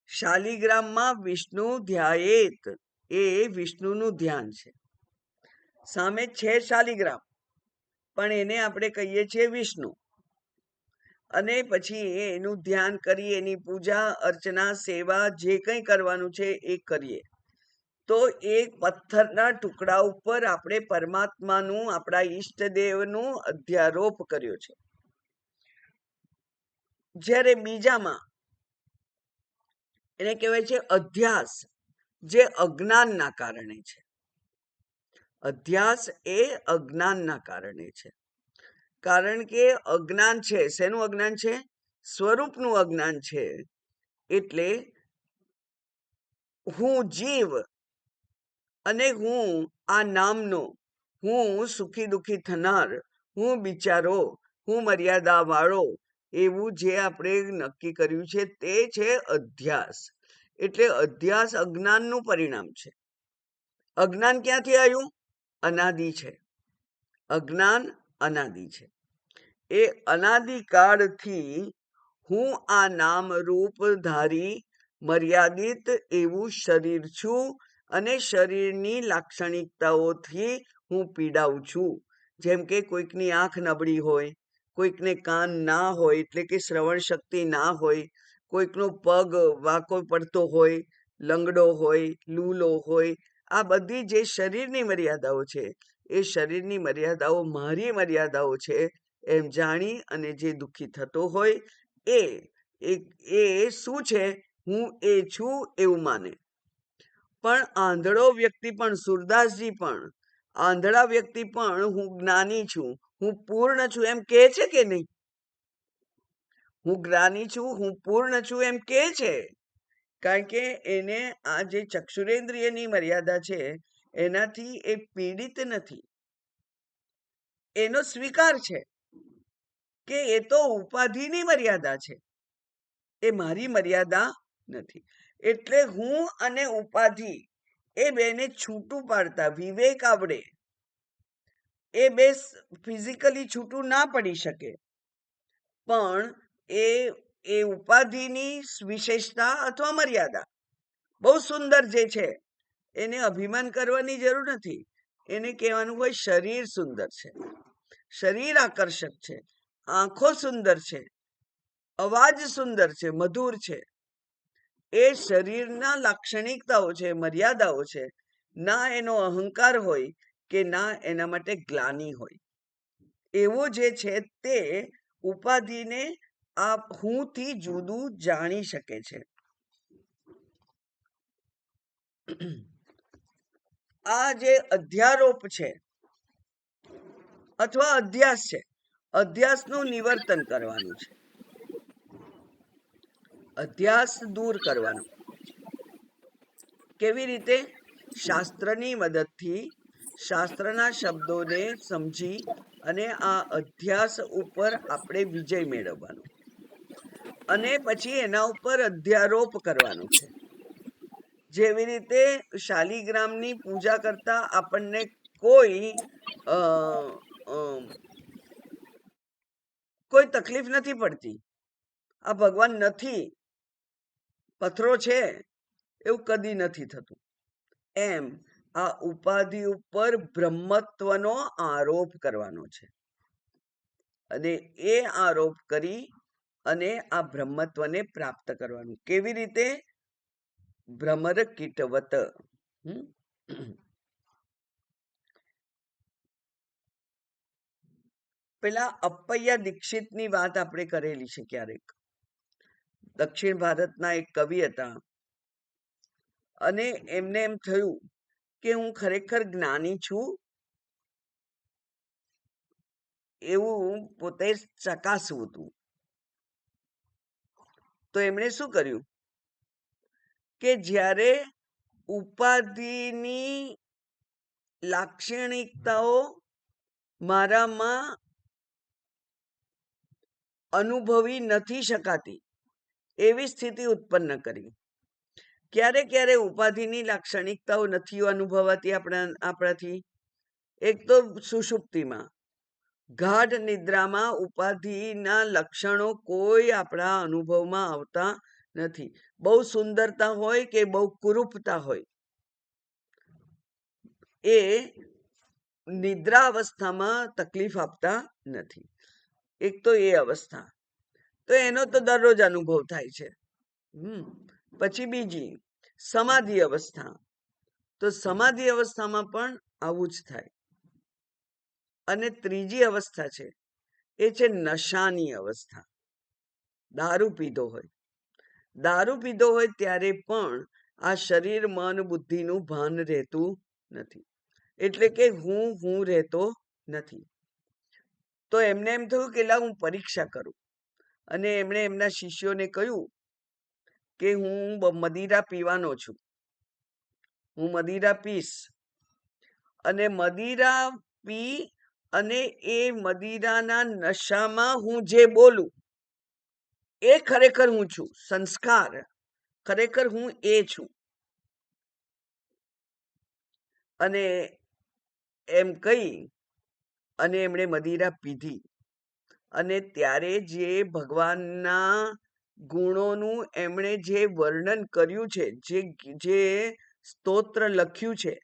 શાલિગ્રામમાં વિષ્ણુ ધ્યાયેત એ વિષ્ણુનું ધ્યાન છે. સામે છે શાલિગ્રામ, પણ એને આપણે કહીએ છીએ વિષ્ણુ. અને પછી એનું ધ્યાન કરી, એની પૂજા અર્ચના સેવા જે કંઈ કરવાનું છે એ કરીએ, તો એક પથ્થરના ટુકડા ઉપર આપણે પરમાત્માનું, આપણા ઈષ્ટદેવનું અધ્યારોપ કર્યો છે. જ્યારે બીજામાં એને કહેવાય છે અધ્યાસ, જે અજ્ઞાનના કારણે છે. અધ્યાસ એ અજ્ઞાનના કારણે છે. કારણ કે અજ્ઞાન છે. શેનું અજ્ઞાન છે? સ્વરૂપનું અજ્ઞાન છે. એટલે હું જીવ અને હું આ નામનો, હું સુખી દુઃખી થનાર, હું બિચારો, હું મર્યાદા વાળો, એવું જે આપણે નક્કી કર્યું છે તે છે અધ્યાસ. એટલે અધ્યાસ અજ્ઞાનનું પરિણામ છે. અજ્ઞાન ક્યાંથી આવ્યું? અનાદિ છે. અજ્ઞાન અનાદિ છે. એ અનાદિકાળથી હું આ નામ રૂપ ધારી મર્યાદિત એવું શરીર છું અને શરીરની લાક્ષણિકતાઓથી હું પીડાઉં છું. જેમ કે કોઈકની આંખ નબળી હોય, કોઈકને કાન ના હોય એટલે કે શ્રવણ શક્તિ ના હોય, કોઈકનો પગ વાંકો પડતો હોય, લંગડો હોય, લૂલો હોય. આ બધી જે શરીરની મર્યાદાઓ છે, એ શરીરની મર્યાદાઓ મારી મર્યાદાઓ છે એમ જાણી અને જે દુઃખી થતો હોય એ શું છે? હું એ છું એવું માને. પણ આંધળો વ્યક્તિ પણ, સુરદાસજી પણ, આંધળા વ્યક્તિ પણ હું જ્ઞાની છું, હું પૂર્ણ છું એમ કહે છે કે નહીં? હું જ્ઞાની છું, હું પૂર્ણ છું એમ કહે છે. કારણ કે એને આ જે ચક્ષુરેન્દ્રિયની મર્યાદા છે એનાથી એ પીડિત નથી. એનો સ્વીકાર છે કે એ તો ઉપાધિની મર્યાદા છે, એ મારી મર્યાદા નથી. એટલે હું અને ઉપાધિ એ બેને છૂટું પાડતા વિવેક આવડે. એ બે ફિઝિકલી છૂટું ના પડી શકે, પણ એ ઉપાધિની વિશેષતા અથવા મર્યાદા બહુ સુંદર જે છે એને અભિમાન કરવાની જરૂર નથી. એને કહેવાનું હોય શરીર સુંદર છે, શરીર આકર્ષક છે, આંખો સુંદર છે, અવાજ સુંદર છે, મધુર છે. એ શરીરના લાક્ષણિકતાઓ છે, મર્યાદાઓ છે. ના એનો અહંકાર હોય કે ના એના માટે ગ્લાનિ હોય. એવો જે છે તે ઉપાધિને આ હુંથી જુદું જાણી શકે છે. આ જે અધ્યારોપ છે અથવા અધ્યાસ છે, અધ્યાસનું નિવર્તન કરવાનું છે, અધ્યાસ દૂર કરવાનો. કેવી રીતે? શાસ્ત્રની મદદથી, શાસ્ત્રના શબ્દોને સમજી અને આ અધ્યાસ ઉપર આપણે વિજય મેળવવાનો, અને પછી એના ઉપર અધ્યારોપ કરવાનો છે. જેવી રીતે શાલિગ્રામની પૂજા કરતા આપણને કોઈ તકલીફ નથી પડતી. આ ભગવાન નથી, પથ્થરો છે, એવું કદી નથી થતું. એમ આ ઉપાધિ ઉપર બ્રહ્મત્વનો આરોપ કરવાનો છે, અને એ આરોપ કરી અને આ બ્રહ્મત્વને પ્રાપ્ત કરવાનું. કેવી રીતે? ભ્રમર કીટવત. પેલા અપ્પૈયા દીક્ષિતની વાત આપણે કરેલી છે ક્યારેક. દક્ષિણ ભારતના એક કવિ હતા, અને એમને એમ થયું કે હું ખરેખર જ્ઞાની છું એવું પોતે ચકાસવું હતું. તો એમણે શું કર્યું કે જ્યારે ઉપાધિની લાક્ષણિકતાઓ મારામાં અનુભવી નથી શકાતી એવી સ્થિતિ ઉત્પન્ન કરી. ક્યારે ક્યારે ઉપાધિની લાક્ષણિકતાઓ નથી અનુભવાતી આપણાથી? એક તો સુષુપ્તિમાં, ગાઢ નિદ્રામાં ઉપાધિના લક્ષણો કોઈ આપણા અનુભવમાં આવતા નથી. બહુ સુંદરતા હોય કે બહુ કુરૂપતા હોય, એ નિદ્રા અવસ્થામાં તકલીફ આપતા નથી. એક તો એ અવસ્થા, તો એનો તો દરરોજ અનુભવ થાય છે. પછી બીજી સમાધિ અવસ્થા, તો સમાધિ અવસ્થામાં પણ આવું જ થાય. અને ત્રીજી અવસ્થા છે એ છે નશાની અવસ્થા. દારૂ પીધો હોય, દારૂ પીધો હોય ત્યારે પણ આ શરીર મન બુદ્ધિનું ભાન રહેતું નથી, એટલે કે હું રહેતો નથી. તો એમને એમ થયું કે લા હું પરીક્ષા કરું, અને એમણે એમના શિષ્યોને કહ્યું કે હું મદિરા પીવાનો છું, હું મદિરા પીશ, અને મદિરા પી અને એ મદિરાના નશામાં હું જે બોલું એ ખરેખર હું છું, સંસ્કાર ખરેખર હું એ છું. અને એમ કહી અને એમણે મદિરા પીધી. અને ત્યારે જે ભગવાનના ગુણોનું એમણે જે વર્ણન કર્યું છે, જે સ્તોત્ર લખ્યું છે,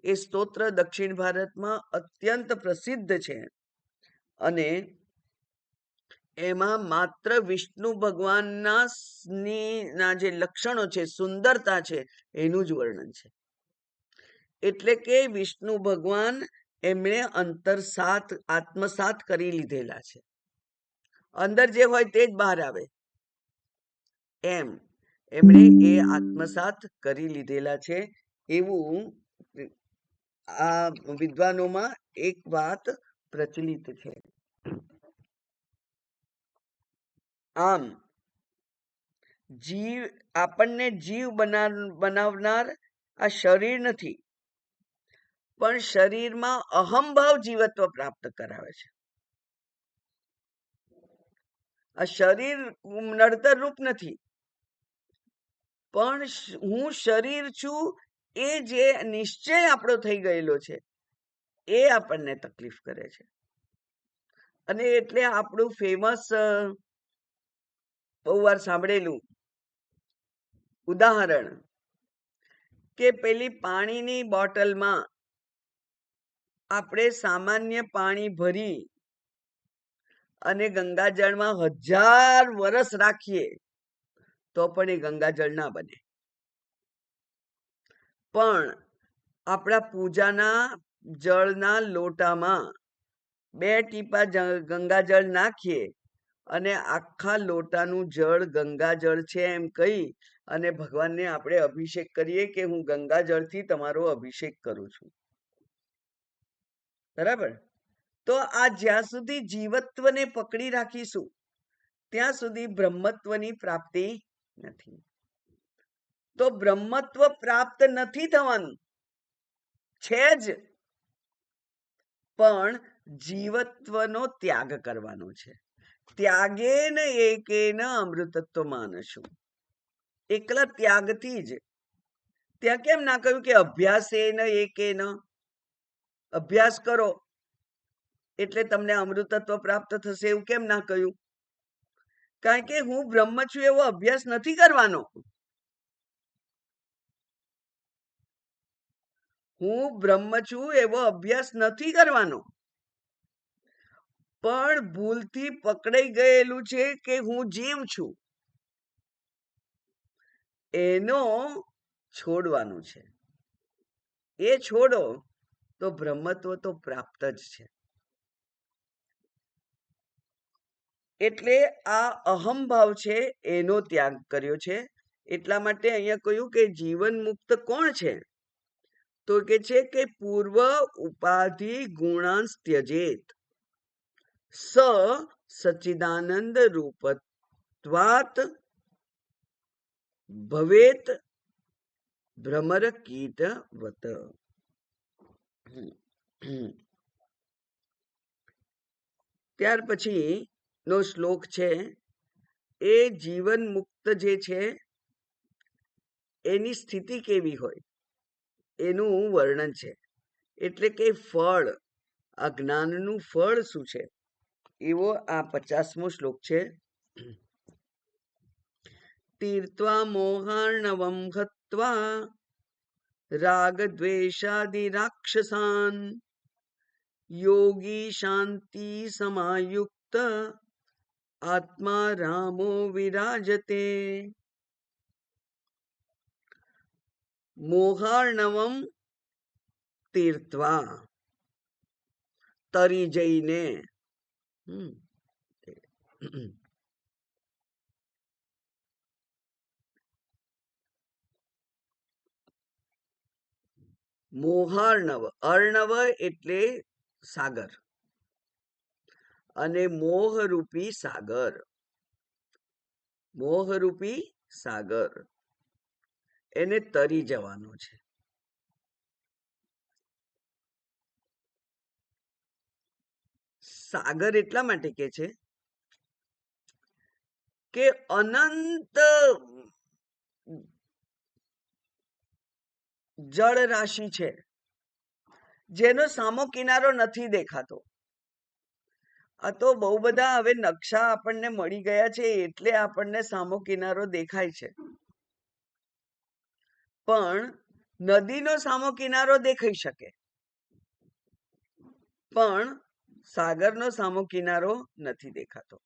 એ સ્તોત્ર દક્ષિણ ભારતમાં અત્યંત પ્રસિદ્ધ છે. અને એમાં માત્ર વિષ્ણુ ભગવાનના જે લક્ષણો છે, સુંદરતા છે, એનું જ વર્ણન છે. એટલે કે વિષ્ણુ ભગવાન એમણે અંતરસાત આત્મસાત કરી લીધેલા છે. અંદર જે હોય તે જ બહાર આવે, એમ એમણે એ આત્મસાત કરી લીધેલા છે. એવું આ વિદ્વાનોમાં એક વાત પ્રચલિત છે. આમ જીવ, આપણને જીવ બનાવનાર આ શરીર નથી, પણ શરીરમાં અહંભાવ જીવત્વ પ્રાપ્ત કરાવે છે. આ શરીર નડતર રૂપ નથી, પણ હું શરીર છું એ જે નિશ્ચય આપણો થઈ ગયેલો છે એ આપણને તકલીફ કરે છે. અને એટલે આપણું ફેમસ બહુ વાર સાંભળેલું ઉદાહરણ કે પેલી પાણીની બોટલમાં આપણે સામાન્ય પાણી ભરી અને ગંગાજળમાં 1000 વર્ષ રાખીએ તો પણ એ ગંગાજળ ના બને. પણ આપણા પૂજાના જળના લોટામાં 2 ટીપા ગંગાજળ નાખીએ અને આખા લોટાનું જળ ગંગાજળ છે એમ કહી અને ભગવાનને આપણે અભિષેક કરીએ કે હું ગંગાજળથી તમારો અભિષેક કરું છું. બરાબર? તો આ જ્યાં સુધી જીવત્વને પકડી રાખીશું ત્યાં સુધી બ્રહ્મત્વની પ્રાપ્તિ નથી. તો બ્રહ્મત્વ પ્રાપ્ત નથી થવાનું, છે જ, પણ જીવત્વનો ત્યાગ કરવાનો છે. ત્યાગેન એકેન અમૃતત્વ માનશું. એકલા ત્યાગથી જ. ત્યાં કેમ ના કહ્યું કે અભ્યાસેન એકેન, અભ્યાસ કરો એટલે તમને અમૃતત્વ પ્રાપ્ત થશે, એવું કેમ ના કહ્યું? કારણ કે હું બ્રહ્મ છું એવો અભ્યાસ નથી કરવાનો. હું બ્રહ્મ છું એવો અભ્યાસ નથી કરવાનો, પણ ભૂલથી પકડાઈ ગયેલું છે કે હું જીવ છું એનો છોડવાનું છે. એ છોડો તો બ્રહ્મત્વ તો પ્રાપ્ત જ છે. એટલે આ અહમભાવ છે એનો ત્યાગ કર્યો છે. એટલા માટે અહીંયા કહ્યું કે જીવન મુક્ત કોણ છે? તો કે છે કે પૂર્વ ઉપાધિ ગુણાંશ ત્યજેત સ સચ્ચિદાનંદ રૂપત્વાત ભવેત ભ્રમર કીટવત. ત્યાર પછી નો શ્લોક છે એ જીવન મુક્ત જે છે એની સ્થિતિ કેવી હોય એનું વર્ણન છે. એટલે કે ફળ, આ જ્ઞાનનું ફળ શું છે એવો આ 50મો શ્લોક છે. તીર્ત્વા મોહાર્ણવમ હત્વા રાગ દ્વેષાદિ રાક્ષસાન યોગી શાંતિ સમાયુક્ત આત્મા રામો વિરાજતે. મોહાર્ણવમ તીર્ત્વા, તરી જઈને, મોહાર્ણવ, અર્ણવ એટલે સાગર અને મોહરૂપી સાગર, મોહરૂપી સાગર એને તરી જવાનો છે. સાગર એટલા માટે કે છે કે અનંત જળ રાશિ છે જેનો સામો કિનારો નથી દેખાતો. આ તો બહુ બધા હવે નકશા આપણને મળી ગયા છે એટલે આપણને સામો કિનારો દેખાય છે, પણ નદીનો સામો કિનારો દેખાઈ શકે પણ સાગરનો સામો કિનારો નથી દેખાતો.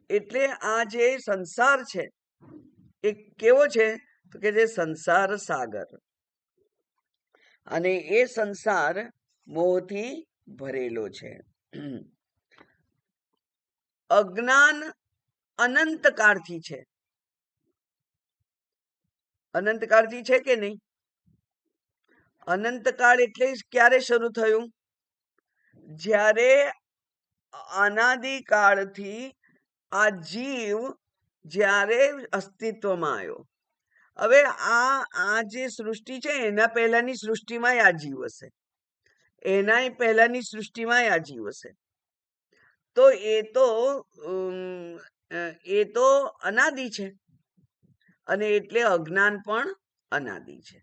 એટલે આ જે સંસાર છે એ કેવો છે તો કે જે સંસાર સાગર, અને એ સંસાર મોહથી ભરેલો છે. અજ્ઞાન અનંતકાળથી છે. અનંતકાળથી છે કે નહીં? અનંતકાળ એટલે ક્યારે શરૂ થયું? જ્યારે અનાદિકાળથી આ જીવ જ્યારે અસ્તિત્વમાં આવ્યો. હવે આ જે સૃષ્ટિ છે એના પહેલાની સૃષ્ટિમાં આ જીવ હશે, એના પહેલાની સૃષ્ટિમાં આ જીવ હશે. તો એ તો અનાદિ છે અને એટલે અજ્ઞાન પણ અનાદિ છે.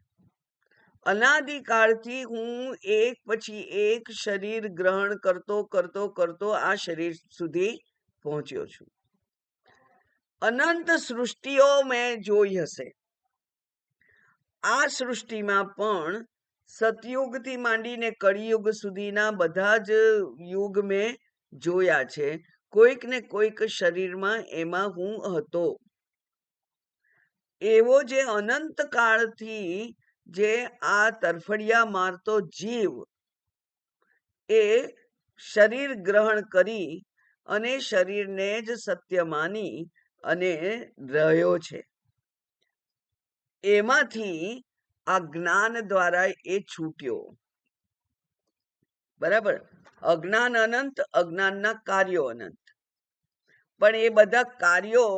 અનાદિકાળથી હું એક પછી એક શરીર ગ્રહણ કરતો કરતો કરતો આ શરીર સુધી પહોંચ્યો છું. અનંત સૃષ્ટિઓ મેં જોઈ હશે. આ સૃષ્ટિમાં પણ સતયુગથી માંડીને કળિયુગ સુધીના બધા જ યુગ મેં જોયા છે. કોઈક ને કોઈક શરીરમાં એમાં હું હતો. એવો જે અનંત કાળથી જે આ તરફડિયા મારતો જીવ એ શરીર ગ્રહણ કરી અને શરીરને જ સત્ય માની અને રહ્યો છે. એમાંથી આ જ્ઞાન દ્વારા એ છૂટ્યો. બરાબર. અજ્ઞાન અનંત, અજ્ઞાનના કાર્યો અનંત. પણ એ બધા કાર્યો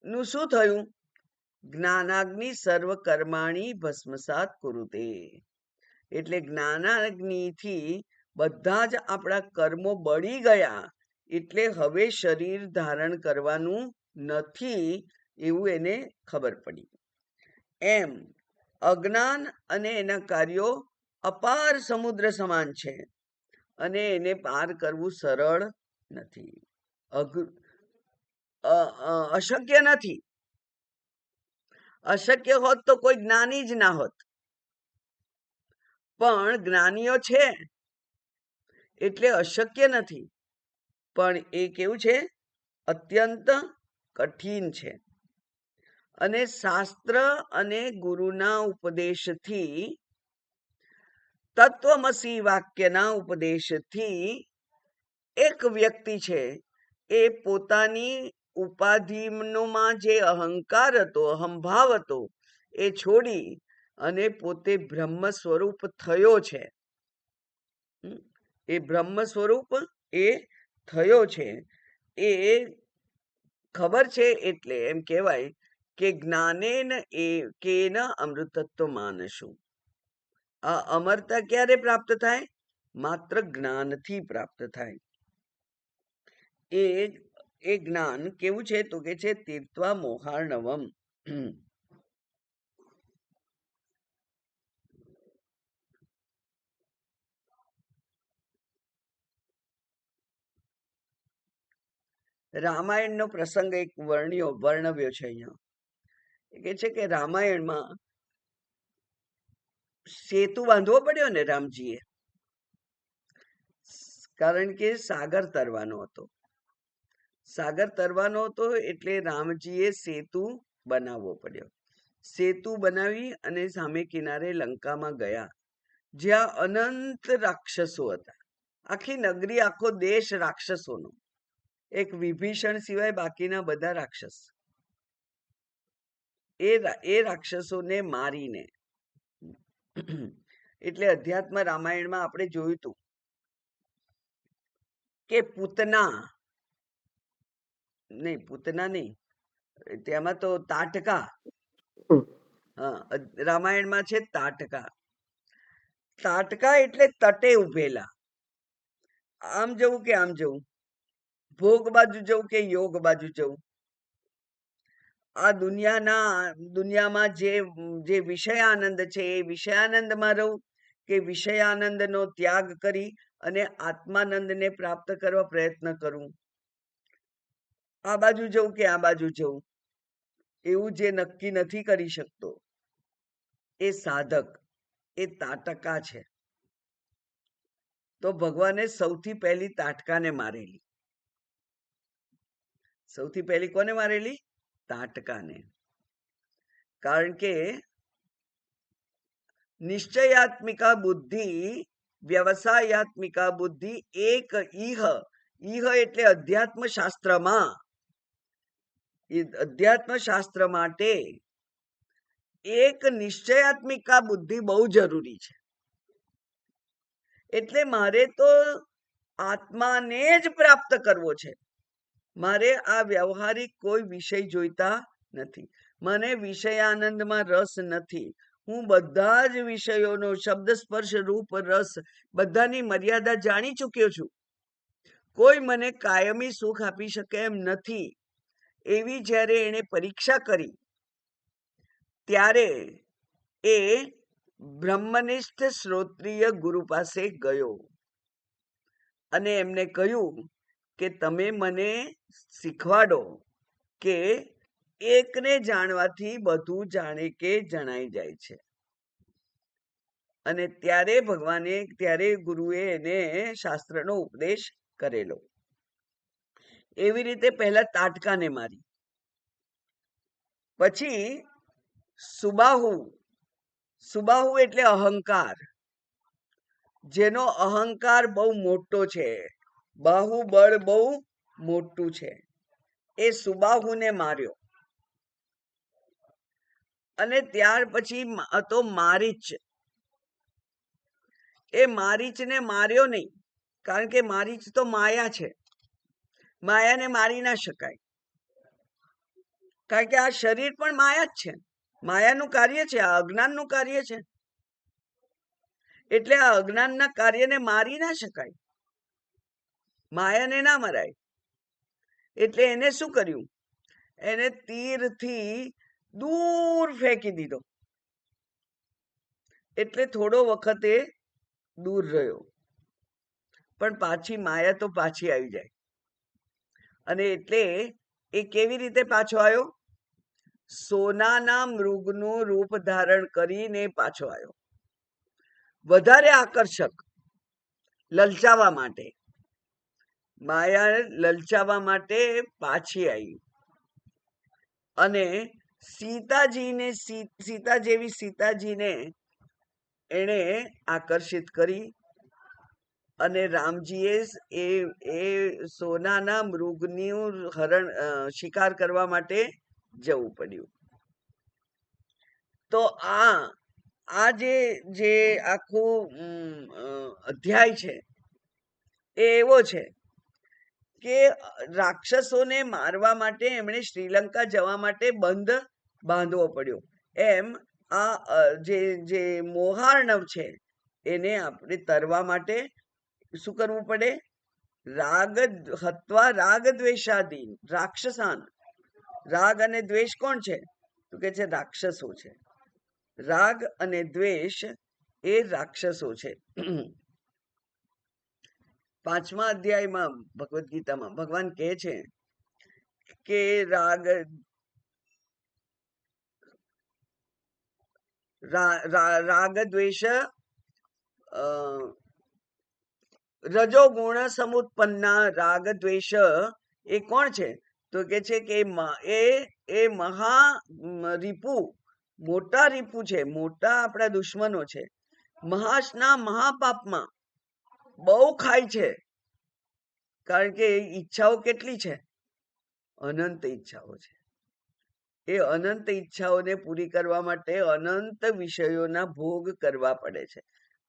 નું શું થયું? જ્ઞાનાગ્નિ સર્વ કર્માણી ભસ્મસાત કુરુતે. એટલે જ્ઞાનાગ્નિથી બધા જ આપણા કર્મો બળી ગયા. એટલે હવે શરીર ધારણ કરવાનું નથી એવું એને ખબર પડી. એમ અજ્ઞાન અને એના કાર્યો અપાર સમુદ્ર સમાન છે અને એને પાર કરવું સરળ નથી, અશક્ય નથી. અશક્ય હોત તો કોઈ જ્ઞાની જ ના હોત. પણ જ્ઞાનીઓ છે એટલે અશક્ય નથી. પણ એ કેવું છે? અત્યંત કઠિન છે. અને શાસ્ત્ર અને ગુરુના ઉપદેશથી, તત્વમસી વાક્યના ઉપદેશથી એક વ્યક્તિ છે એ પોતાની ઉપાધિમાં જે અહંકાર હતો, અહંભાવ હતો, એ છોડી અને પોતે બ્રહ્મ સ્વરૂપ થયો છે. એ બ્રહ્મ સ્વરૂપ એ થયો છે. એ ખબર છે. એટલે એમ કહેવાય કે જ્ઞાનેન એકેન અમૃતત્વ માનશું. આ અમરતા ક્યારે પ્રાપ્ત થાય? માત્ર જ્ઞાનથી પ્રાપ્ત થાય. એ જ્ઞાન કેવું છે? તો કે છે તીર્થવા મોહાર્ણવમ. રામાયણનો પ્રસંગ એક વર્ણવ્યો છે અહીંયા. કે છે કે રામાયણમાં સેતુ બાંધવો પડ્યો ને રામજીએ, કારણ કે સાગર તરવાનો હતો. સાગર તરવાનો હતો એટલે રામજીએ સેતુ બનાવવો પડ્યો. સેતુ બનાવી અને સામે કિનારે લંકામાં ગયા, જ્યાં અનંત રાક્ષસો હતા. આખી નગરી, આખો દેશ રાક્ષસોનો. એક વિભીષણ સિવાય બાકીના બધા રાક્ષસ. એ રાક્ષસોને મારીને, એટલે અધ્યાત્મ રામાયણમાં આપણે જોયું હતું કે પૂતના નહીં, તેમાં તો તાટકા. રામાયણમાં છે તાટકા. તાટકા એટલે તટે ઉભેલા. આમ જવું કે આમ જવું, ભોગ બાજુ જવું કે યોગ બાજુ જવું. આ દુનિયામાં જે વિષયાનંદ છે એ વિષયાનંદમાં રહું કે વિષયાનંદનો ત્યાગ કરી અને આત્માનંદને પ્રાપ્ત કરવા પ્રયત્ન કરું. આ બાજુ જવું કે આ બાજુ જવું, એવું જે નક્કી નથી કરી શકતો એ સાધક, એ તાટકા છે. તો ભગવાને સૌથી પહેલી તાટકાને મારેલી. સૌથી પહેલી કોને મારેલી? તાટકાને. કારણ કે નિશ્ચયાત્મિકા બુદ્ધિ, વ્યવસાયાત્મિકા બુદ્ધિ એક ઈહ એટલે અધ્યાત્મ શાસ્ત્રમાં, અધ્યાત્મ શાસ્ત્ર માટે એક નિશ્ચયાત્મિકા બુદ્ધિ બહુ જરૂરી છે. એટલે મારે તો આત્માને જ પ્રાપ્ત કરવો છે. મારે આ વ્યવહારિક કોઈ વિષય જોઈતા નથી. મને વિષયાનંદમાં રસ નથી. હું બધા જ વિષયોનો શબ્દ સ્પર્શ રૂપ રસ બધાની મર્યાદા જાણી ચૂક્યો છું. કોઈ મને કાયમી સુખ આપી શકે એમ નથી. એવી જ્યારે એણે પરીક્ષા કરી ત્યારે એ બ્રહ્મનિષ્ઠ શ્રોત્રિય ગુરુ પાસે ગયો અને એમને કહ્યું કે તમે મને શીખવાડો કે એકને જાણવાથી બધું જાણે કે જણાઈ જાય છે. અને ત્યારે ગુરુએ એને શાસ્ત્રનો ઉપદેશ કરેલો. એવી રીતે પહેલા તાટકાને મારી, પછી સુબાહુ એટલે અહંકાર, જેનો અહંકાર બહુ મોટો છે, બાહુબળ બહુ મોટું છે, એ સુબાહુને માર્યો. અને ત્યાર પછી હતો મારીચ. એ મારીચને માર્યો નહીં, કારણ કે મારીચ તો માયા છે, માયાને મારી ના શકાય, કારણ કે આ શરીર પણ માયા જ છે, માયાનું કાર્ય છે, આ અજ્ઞાનનું કાર્ય છે. એટલે આ અજ્ઞાનના કાર્યને મારી ના શકાય, માયાને ના મરાય. એટલે એને શું કર્યું? એને તીરથી દૂર ફેંકી દીધો. એટલે થોડો વખત એ દૂર રહ્યો, પણ પાછી માયા તો પાછી આવી જાય. અને એટલે એ કેવી રીતે પાછો આવ્યો? સોનાના મૃગનું રૂપ ધારણ કરીને પાછો આવ્યો, વધારે આકર્ષક, લલચાવવા માટે. માયા લલચાવવા માટે પાછી આવી. અને સીતાજીને એણે આકર્ષિત કરી. અને રામજીએ એ સોનાના મૃગનું શિકાર કરવા માટે જવું પડ્યું. તો આ જે આખું અધ્યાય છે એ એવો છે કે રાક્ષસોને મારવા માટે એમણે શ્રીલંકા જવા માટે બંધ બાંધવો પડ્યો. એમ આ જે મોહાર્ણવ છે એને આપણે તરવા માટે શું કરવું પડે? રાગ દ્વેષાદીન રાક્ષસાન. રાગ અને દ્વેષ કોણ છે? તો કે છે રાક્ષસો છે. રાગ અને દ્વેષ એ રાક્ષસો છે. 5મા અધ્યાયમાં ભગવદ્ ગીતામાં ભગવાન કહે છે કે રાગ દ્વેષ રજોગુણ સમુત્પન્ના રાગ દ્વેષ એ કોણ છે? તો કે છે કે એ મહા રીપુ, મોટા રીપુ છે, મોટા આપણા દુશ્મનો છે. મહાશના મહાપાપમાં બહુ ખાય છે, કારણ કે ઈચ્છાઓ કેટલી છે? અનંત ઈચ્છાઓ છે. એ અનંત ઈચ્છાઓને પૂરી કરવા માટે અનંત વિષયોના ભોગ કરવા પડે છે.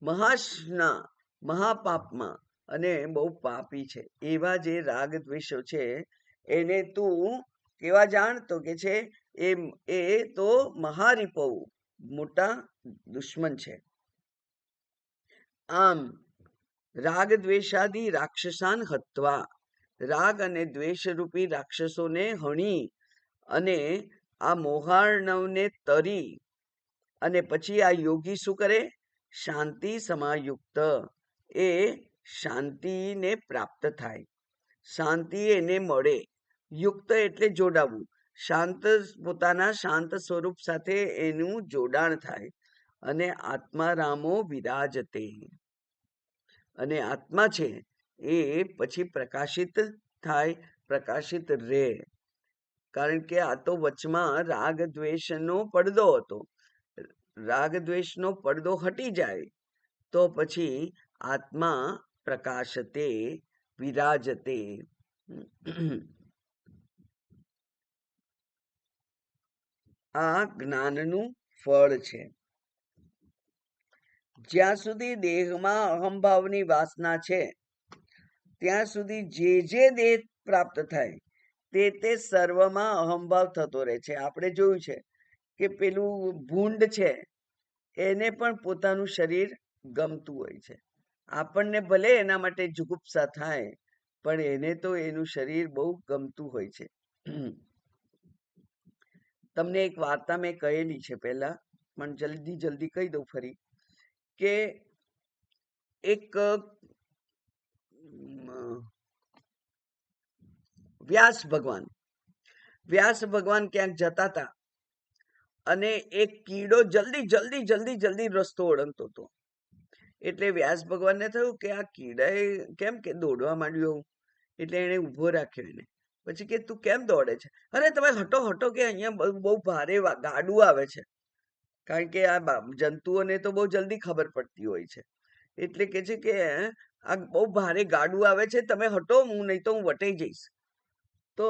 મહાશના મહાપાપમાં, અને બહુ પાપી છે. એવા જે રાગ દ્વેષો છે એને તું કેવા જાણ? તો કે છે એ તો મહારીપો, મોટા દુશ્મન છે. આમ રાગ દ્વેષાદી રાક્ષસાન હત્વા, રાગ અને દ્વેષ રૂપી રાક્ષસોને હણી અને આ મોહાર્ણવને તરી અને પછી આ યોગી શું કરે? શાંતિ સમાયુક્ત, એ શાંતિને પ્રાપ્ત થાય, શાંતિ એને મળે. યુક્ત એટલે જોડાવું, પોતાના શાંત સ્વરૂપ સાથે એનું જોડાણ થાય. અને આત્મારામો વિરાજતે, અને આત્મા છે એ પછી પ્રકાશિત થાય, પ્રકાશિત રહે. કારણ કે આ તો વચમાં રાગ દ્વેષનો પડદો હતો. રાગ દ્વેષનો પડદો હટી જાય તો પછી આત્મા પ્રકાશતે વિરાજતે. આ જ્ઞાનનું ફળ છે. જ્યાં સુધી દેહમાં અહંભાવની વાસના છે ત્યાં સુધી જે દેહ પ્રાપ્ત થાય તે સર્વમાં અહંભાવ થતો રહે છે. આપણે જોયું છે કે પેલું ભૂંડ છે એને પણ પોતાનું શરીર ગમતું હોય છે. આપણને ભલે એના માટે જુગુપ્સા થાય, પણ એને તો એનું શરીર બહુ ગમતું હોય છે. તમને એક વાર્તા મેં કહેલી છે પહેલા, પણ જલ્દી જલ્દી કહી દઉં ફરી કે એક વ્યાસ ભગવાન ક્યાંક જતા હતા અને એક કીડો જલ્દી જલ્દી જલ્દી જલ્દી રસ્તો ઓળંગતો હતો. એટલે વ્યાસ ભગવાનને થયું કે આ કીડાએ કેમ કે દોડવા માંડ્યું, એટલે એને ઊભો રાખ્યો એને. પછી કે તું કેમ દોડે છે? અરે તમે હટો હટો કે અહીંયા બહુ ભારે ગાડું આવે છે. કારણ કે આ જંતુઓને તો બહુ જલ્દી ખબર પડતી હોય છે. એટલે કે છે કે આ બહુ ભારે ગાડું આવે છે, તમે હટો, હું નહીં તો હું વટાઈ જઈશ. તો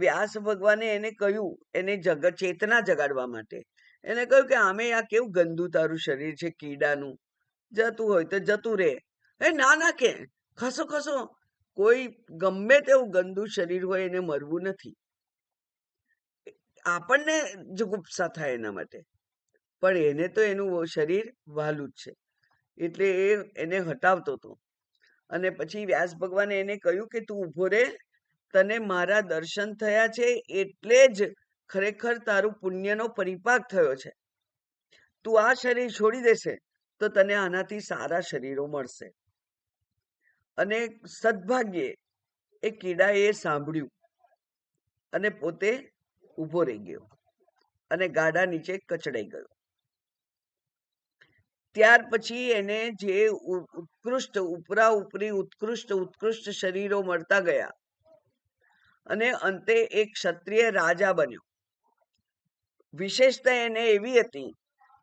વ્યાસ ભગવાને એને કહ્યું, એને ચેતના જગાડવા માટે એને કહ્યું કે આમે આ કેવું ગંદુ તારું શરીર છે કીડાનું, જતું હોય તો જતું રહે. ના ના કે ખસો ખસો, કોઈ ગમે તેવું ગંદુ શરીર હોય એને મરવું નથી, આપણને જુગુપ્સા થાય એના માટે, પણ એને તો એનું શરીર વહાલું જ છે. એટલે એને હટાવતો હતો. અને પછી વ્યાસ ભગવાને એને કહ્યું કે તું ઊભો રહે, તને મારા દર્શન થયા છે એટલે જ ખરેખર તારું પુણ્યનો પરિપાક થયો છે. તું આ શરીર છોડી દેશે તો તને આનાથી સારા શરીરો મળશે. અને સદભાગ્યે એ કીડાએ સાંભળ્યું અને પોતે ઊભો રહી ગયો અને ગાડા નીચે કચડાઈ ગયો. ત્યાર પછી એને જે ઉત્કૃષ્ટ ઉપરા ઉપરી ઉત્કૃષ્ટ શરીરો મળતા ગયા અને અંતે એક ક્ષત્રિય રાજા બન્યો. વિશેષતા એને એવી હતી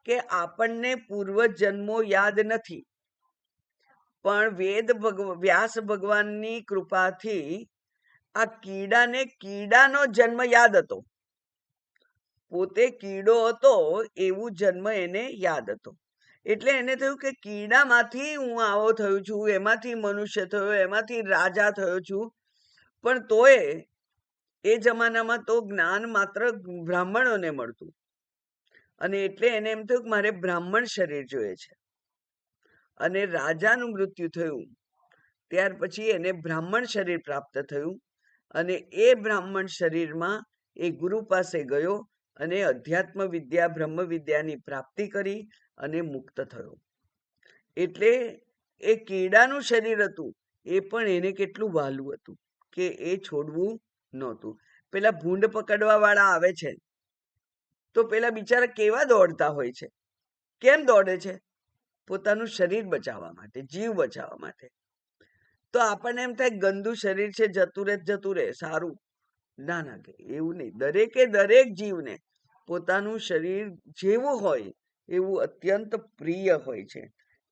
કે આપણને પૂર્વજન્મો યાદ નથી, પણ વ્યાસ ભગવાનની કૃપાથી આ કીડાને કીડાનો જન્મ યાદ હતો. પોતે કીડો હતો એવું જન્મ એને યાદ હતો. એટલે એને થયું કે કીડામાંથી હું આવો થયો છું, એમાંથી મનુષ્ય થયો, એમાંથી રાજા થયો છું. પણ તોય એ જમાનામાં તો જ્ઞાન માત્ર બ્રાહ્મણોને મળતું, અને એટલે એને એમ થયું કે મારે બ્રાહ્મણ શરીર જોઈએ છે. અને રાજાનું મૃત્યુ થયું ત્યાર પછી એને બ્રાહ્મણ શરીર પ્રાપ્ત થયું. અને એ બ્રાહ્મણ શરીરમાં એ ગુરુ પાસે ગયો અને અધ્યાત્મ વિદ્યા બ્રહ્મ વિદ્યાની પ્રાપ્તિ કરી અને મુક્ત થયો. એટલે એ કીડાનું શરીર હતું એ પણ એને કેટલું વહાલું હતું કે એ છોડવું નહોતું. પેલા ભૂંડ પકડવા વાળા આવે છે તો પેલા બિચારા કેવા દોડતા હોય છે. કેમ દોડે છે? પોતાનું શરીર બચાવવા માટે, જીવ બચાવવા માટે. તો આપણને એમ થાય ગંદુ શરીર છે, જતું રહે સારું. ના ના, એવું નહીં. દરેક જીવને પોતાનું શરીર જેવું હોય એવું અત્યંત પ્રિય હોય છે.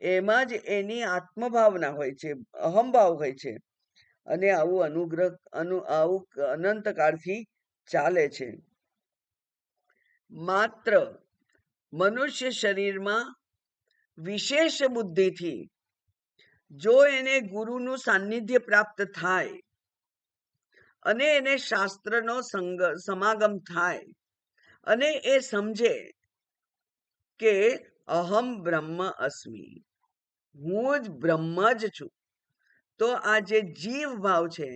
એમાં જ એની આત્મભાવના હોય છે, અહમભાવ હોય છે. અને આવું અનંત કાળથી ચાલે છે. માત્ર મનુષ્ય શરીરમાં વિશેષ બુદ્ધિથી જો એને ગુરુનું સાનિધ્ય પ્રાપ્ત થાય અને એને શાસ્ત્રનો સમાગમ થાય અને એ સમજે કે અહમ બ્રહ્મ અસ્મિ, હું જ બ્રહ્મ જ છું, તો આ જે જીવ ભાવ છે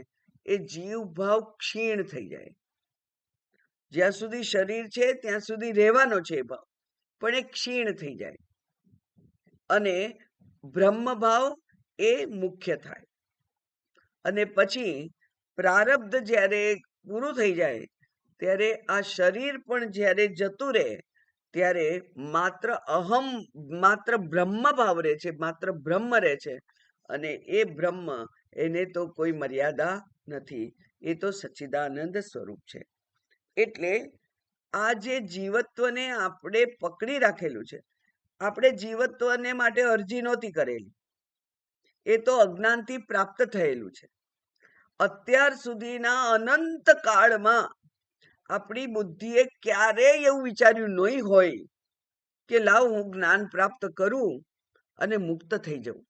એ જીવ ભાવ ક્ષીણ થઈ જાય. જ્યાં સુધી શરીર છે ત્યાં સુધી રહેવાનો છે ભાવ, પણ એ ક્ષીણ થઈ જાય અને બ્રહ્મ ભાવ એ મુખ્ય થાય. અને પછી પ્રારબ્ધ જ્યારે પૂરું થઈ જાય ત્યારે આ શરીર પણ જ્યારે જતું રહે ત્યારે માત્ર બ્રહ્મ ભાવ રહે છે, માત્ર બ્રહ્મ રહે છે. અને એ બ્રહ્મ, એને તો કોઈ મર્યાદા નથી, એ તો સચ્ચિદાનંદ સ્વરૂપ છે. એટલે આ જે જીવત્વને આપણે પકડી રાખેલું છે, આપણે જીવત્વને માટે અરજી નહોતી કરેલી, એ તો અજ્ઞાનથી પ્રાપ્ત થયેલું છે. અત્યાર સુધીના અનંત કાળમાં આપણી બુદ્ધિએ ક્યારેય એવું વિચાર્યું નહીં હોય કે લાવ હું જ્ઞાન પ્રાપ્ત કરું અને મુક્ત થઈ જાઉં.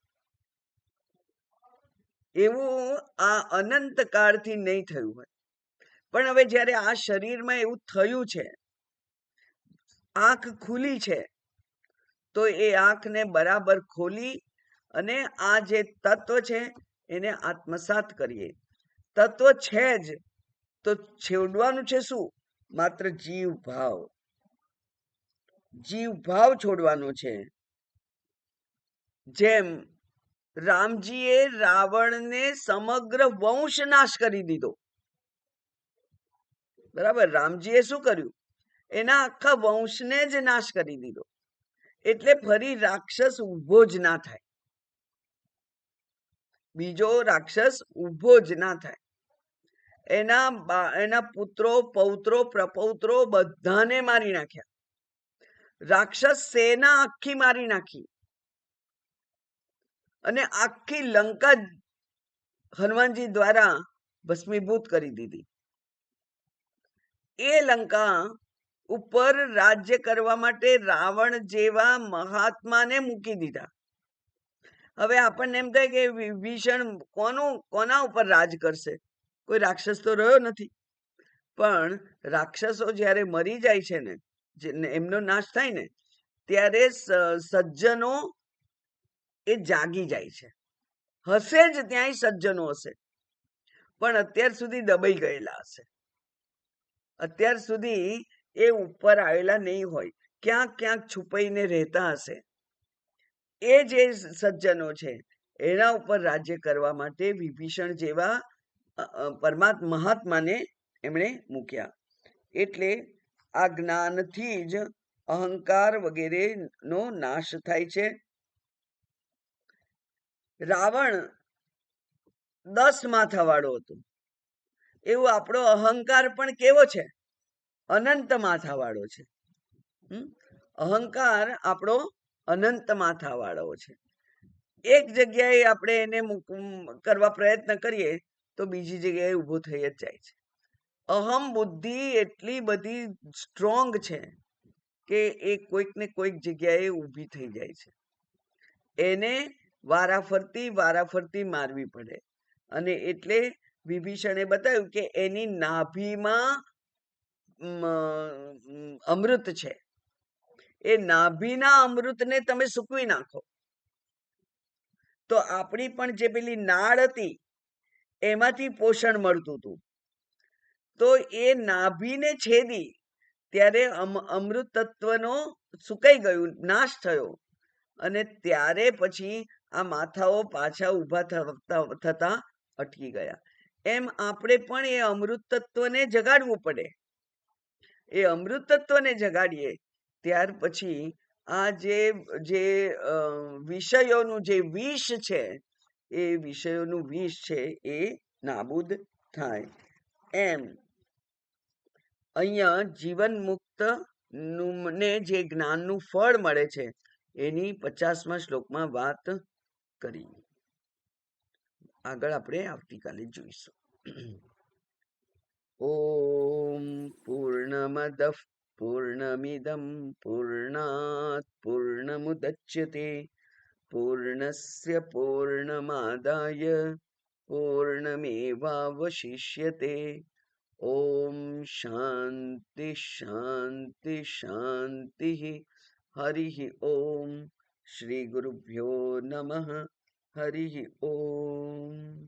એવું આ અનંત કાળથી નહીં થયું હોય. પણ હવે જ્યારે આ શરીરમાં એવું થયું છે, આંખ ખુલી છે, તો એ આંખને બરાબર ખોલી અને આ જે તત્વ છે એને આત્મસાત કરીએ. તત્વ છે જ, તો છોડવાનું છે શું? માત્ર જીવ ભાવ. જીવ ભાવ છોડવાનો છે. જેમ રામજીએ રાવણને સમગ્ર વંશ નાશ કરી દીધો. બરાબર, રામજીએ શું કર્યું? એના આખા વંશને જ નાશ કરી દીધો. એટલે ફરી રાક્ષસ ઊભો જ ના થાય, બીજો રાક્ષસ ઊભો જ ના થાય. એના પુત્રો, પૌત્રો, પ્રપૌત્રો બધાને મારી નાખ્યા. રાક્ષસ સેના આખી મારી નાખી અને આખી લંકા હનુમાનજી દ્વારા ભસ્મીભૂત કરી દીધી. એ લંકા ઉપર રાજ્ય કરવા માટે રાવણ જેવા મહાત્માને મૂકી દીધા. હવે આપણને એમ થાય કે વિભીષણ કોના ઉપર રાજ કરશે? કોઈ રાક્ષસ તો રહ્યો નથી. પણ રાક્ષસો જ્યારે મરી જાય છે ને, એમનો નાશ થાય ને, ત્યારે સજ્જનો એ જાગી જાય છે. હશે જ, ત્યાંય સજ્જનો હશે, પણ અત્યાર સુધી દબાઈ ગયેલા હશે. અત્યાર સુધી એ ઉપર આવેલા નહીં હોય, ક્યાંક ક્યાંક છુપાઈને રહેતા હશે. એ જે સજ્જનો છે એના ઉપર રાજ્ય કરવા માટે વિભીષણ જેવા મહાત્માને એમણે મૂક્યા. એટલે આ જ્ઞાનથી જ અહંકાર વગેરેનો નાશ થાય છે. રાવણ 10 માથાવાળો હતો, એવું આપણો અહંકાર પણ કેવો છે? અનંત માથાવાળો છે. અહંકાર આપણો અનંત માથાવાળો છે. એક જગ્યાએ આપણે એને કરવા પ્રયત્ન કરીએ તો બીજી જગ્યાએ ઊભો થઈ જ જાય છે. અહમ બુદ્ધિ એટલી બધી સ્ટ્રોંગ છે કે એ કોઈક ને કોઈક જગ્યાએ ઊભી થઈ જાય છે. એને વારાફરતી મારવી પડે. અને એટલે વિભીષણે બતાવ્યું કે એની નાભીમાં અમૃત છે. એ નાભીના અમૃતને તમે સૂકવી નાખો તો આપણી પણ જે પેલી નાળ હતી એમાંથી પોષણ મળતું હતું. તો એ નાભીને છેદી ત્યારે અમૃત તત્વનો સુકાઈ ગયું, નાશ થયો. અને ત્યારે પછી આ માથાઓ પાછા ઊભા થતા અટકી ગયા. એમ આપણે પણ એ અમૃત તત્વને જગાડવું પડે. એ અમૃત તત્વને જગાડીએ ત્યાર પછી આ જે વિષયોનું જે વિષ છે, એ વિષયોનું વિષ છે એ નાબૂદ થાય. એમ અહીંયા જીવન મુક્ત ને જે જ્ઞાનનું ફળ મળે છે એની 50મા શ્લોકમાં વાત કરી. આગળ આપણે આવતીકાલે જોઈશું. ઓમ પૂર્ણમદ પૂર્ણમિદમ પૂર્ણાત પૂર્ણમુદચ્યતે પૂર્ણસ્ય પૂર્ણમાદાય પૂર્ણમેવાવશિષ્યતે. ઓમ શાંતિ શાંતિ શાંતિ. હરિ ઓમ. શ્રી ગુરુભ્યો નમઃ. હરિ ઓમ.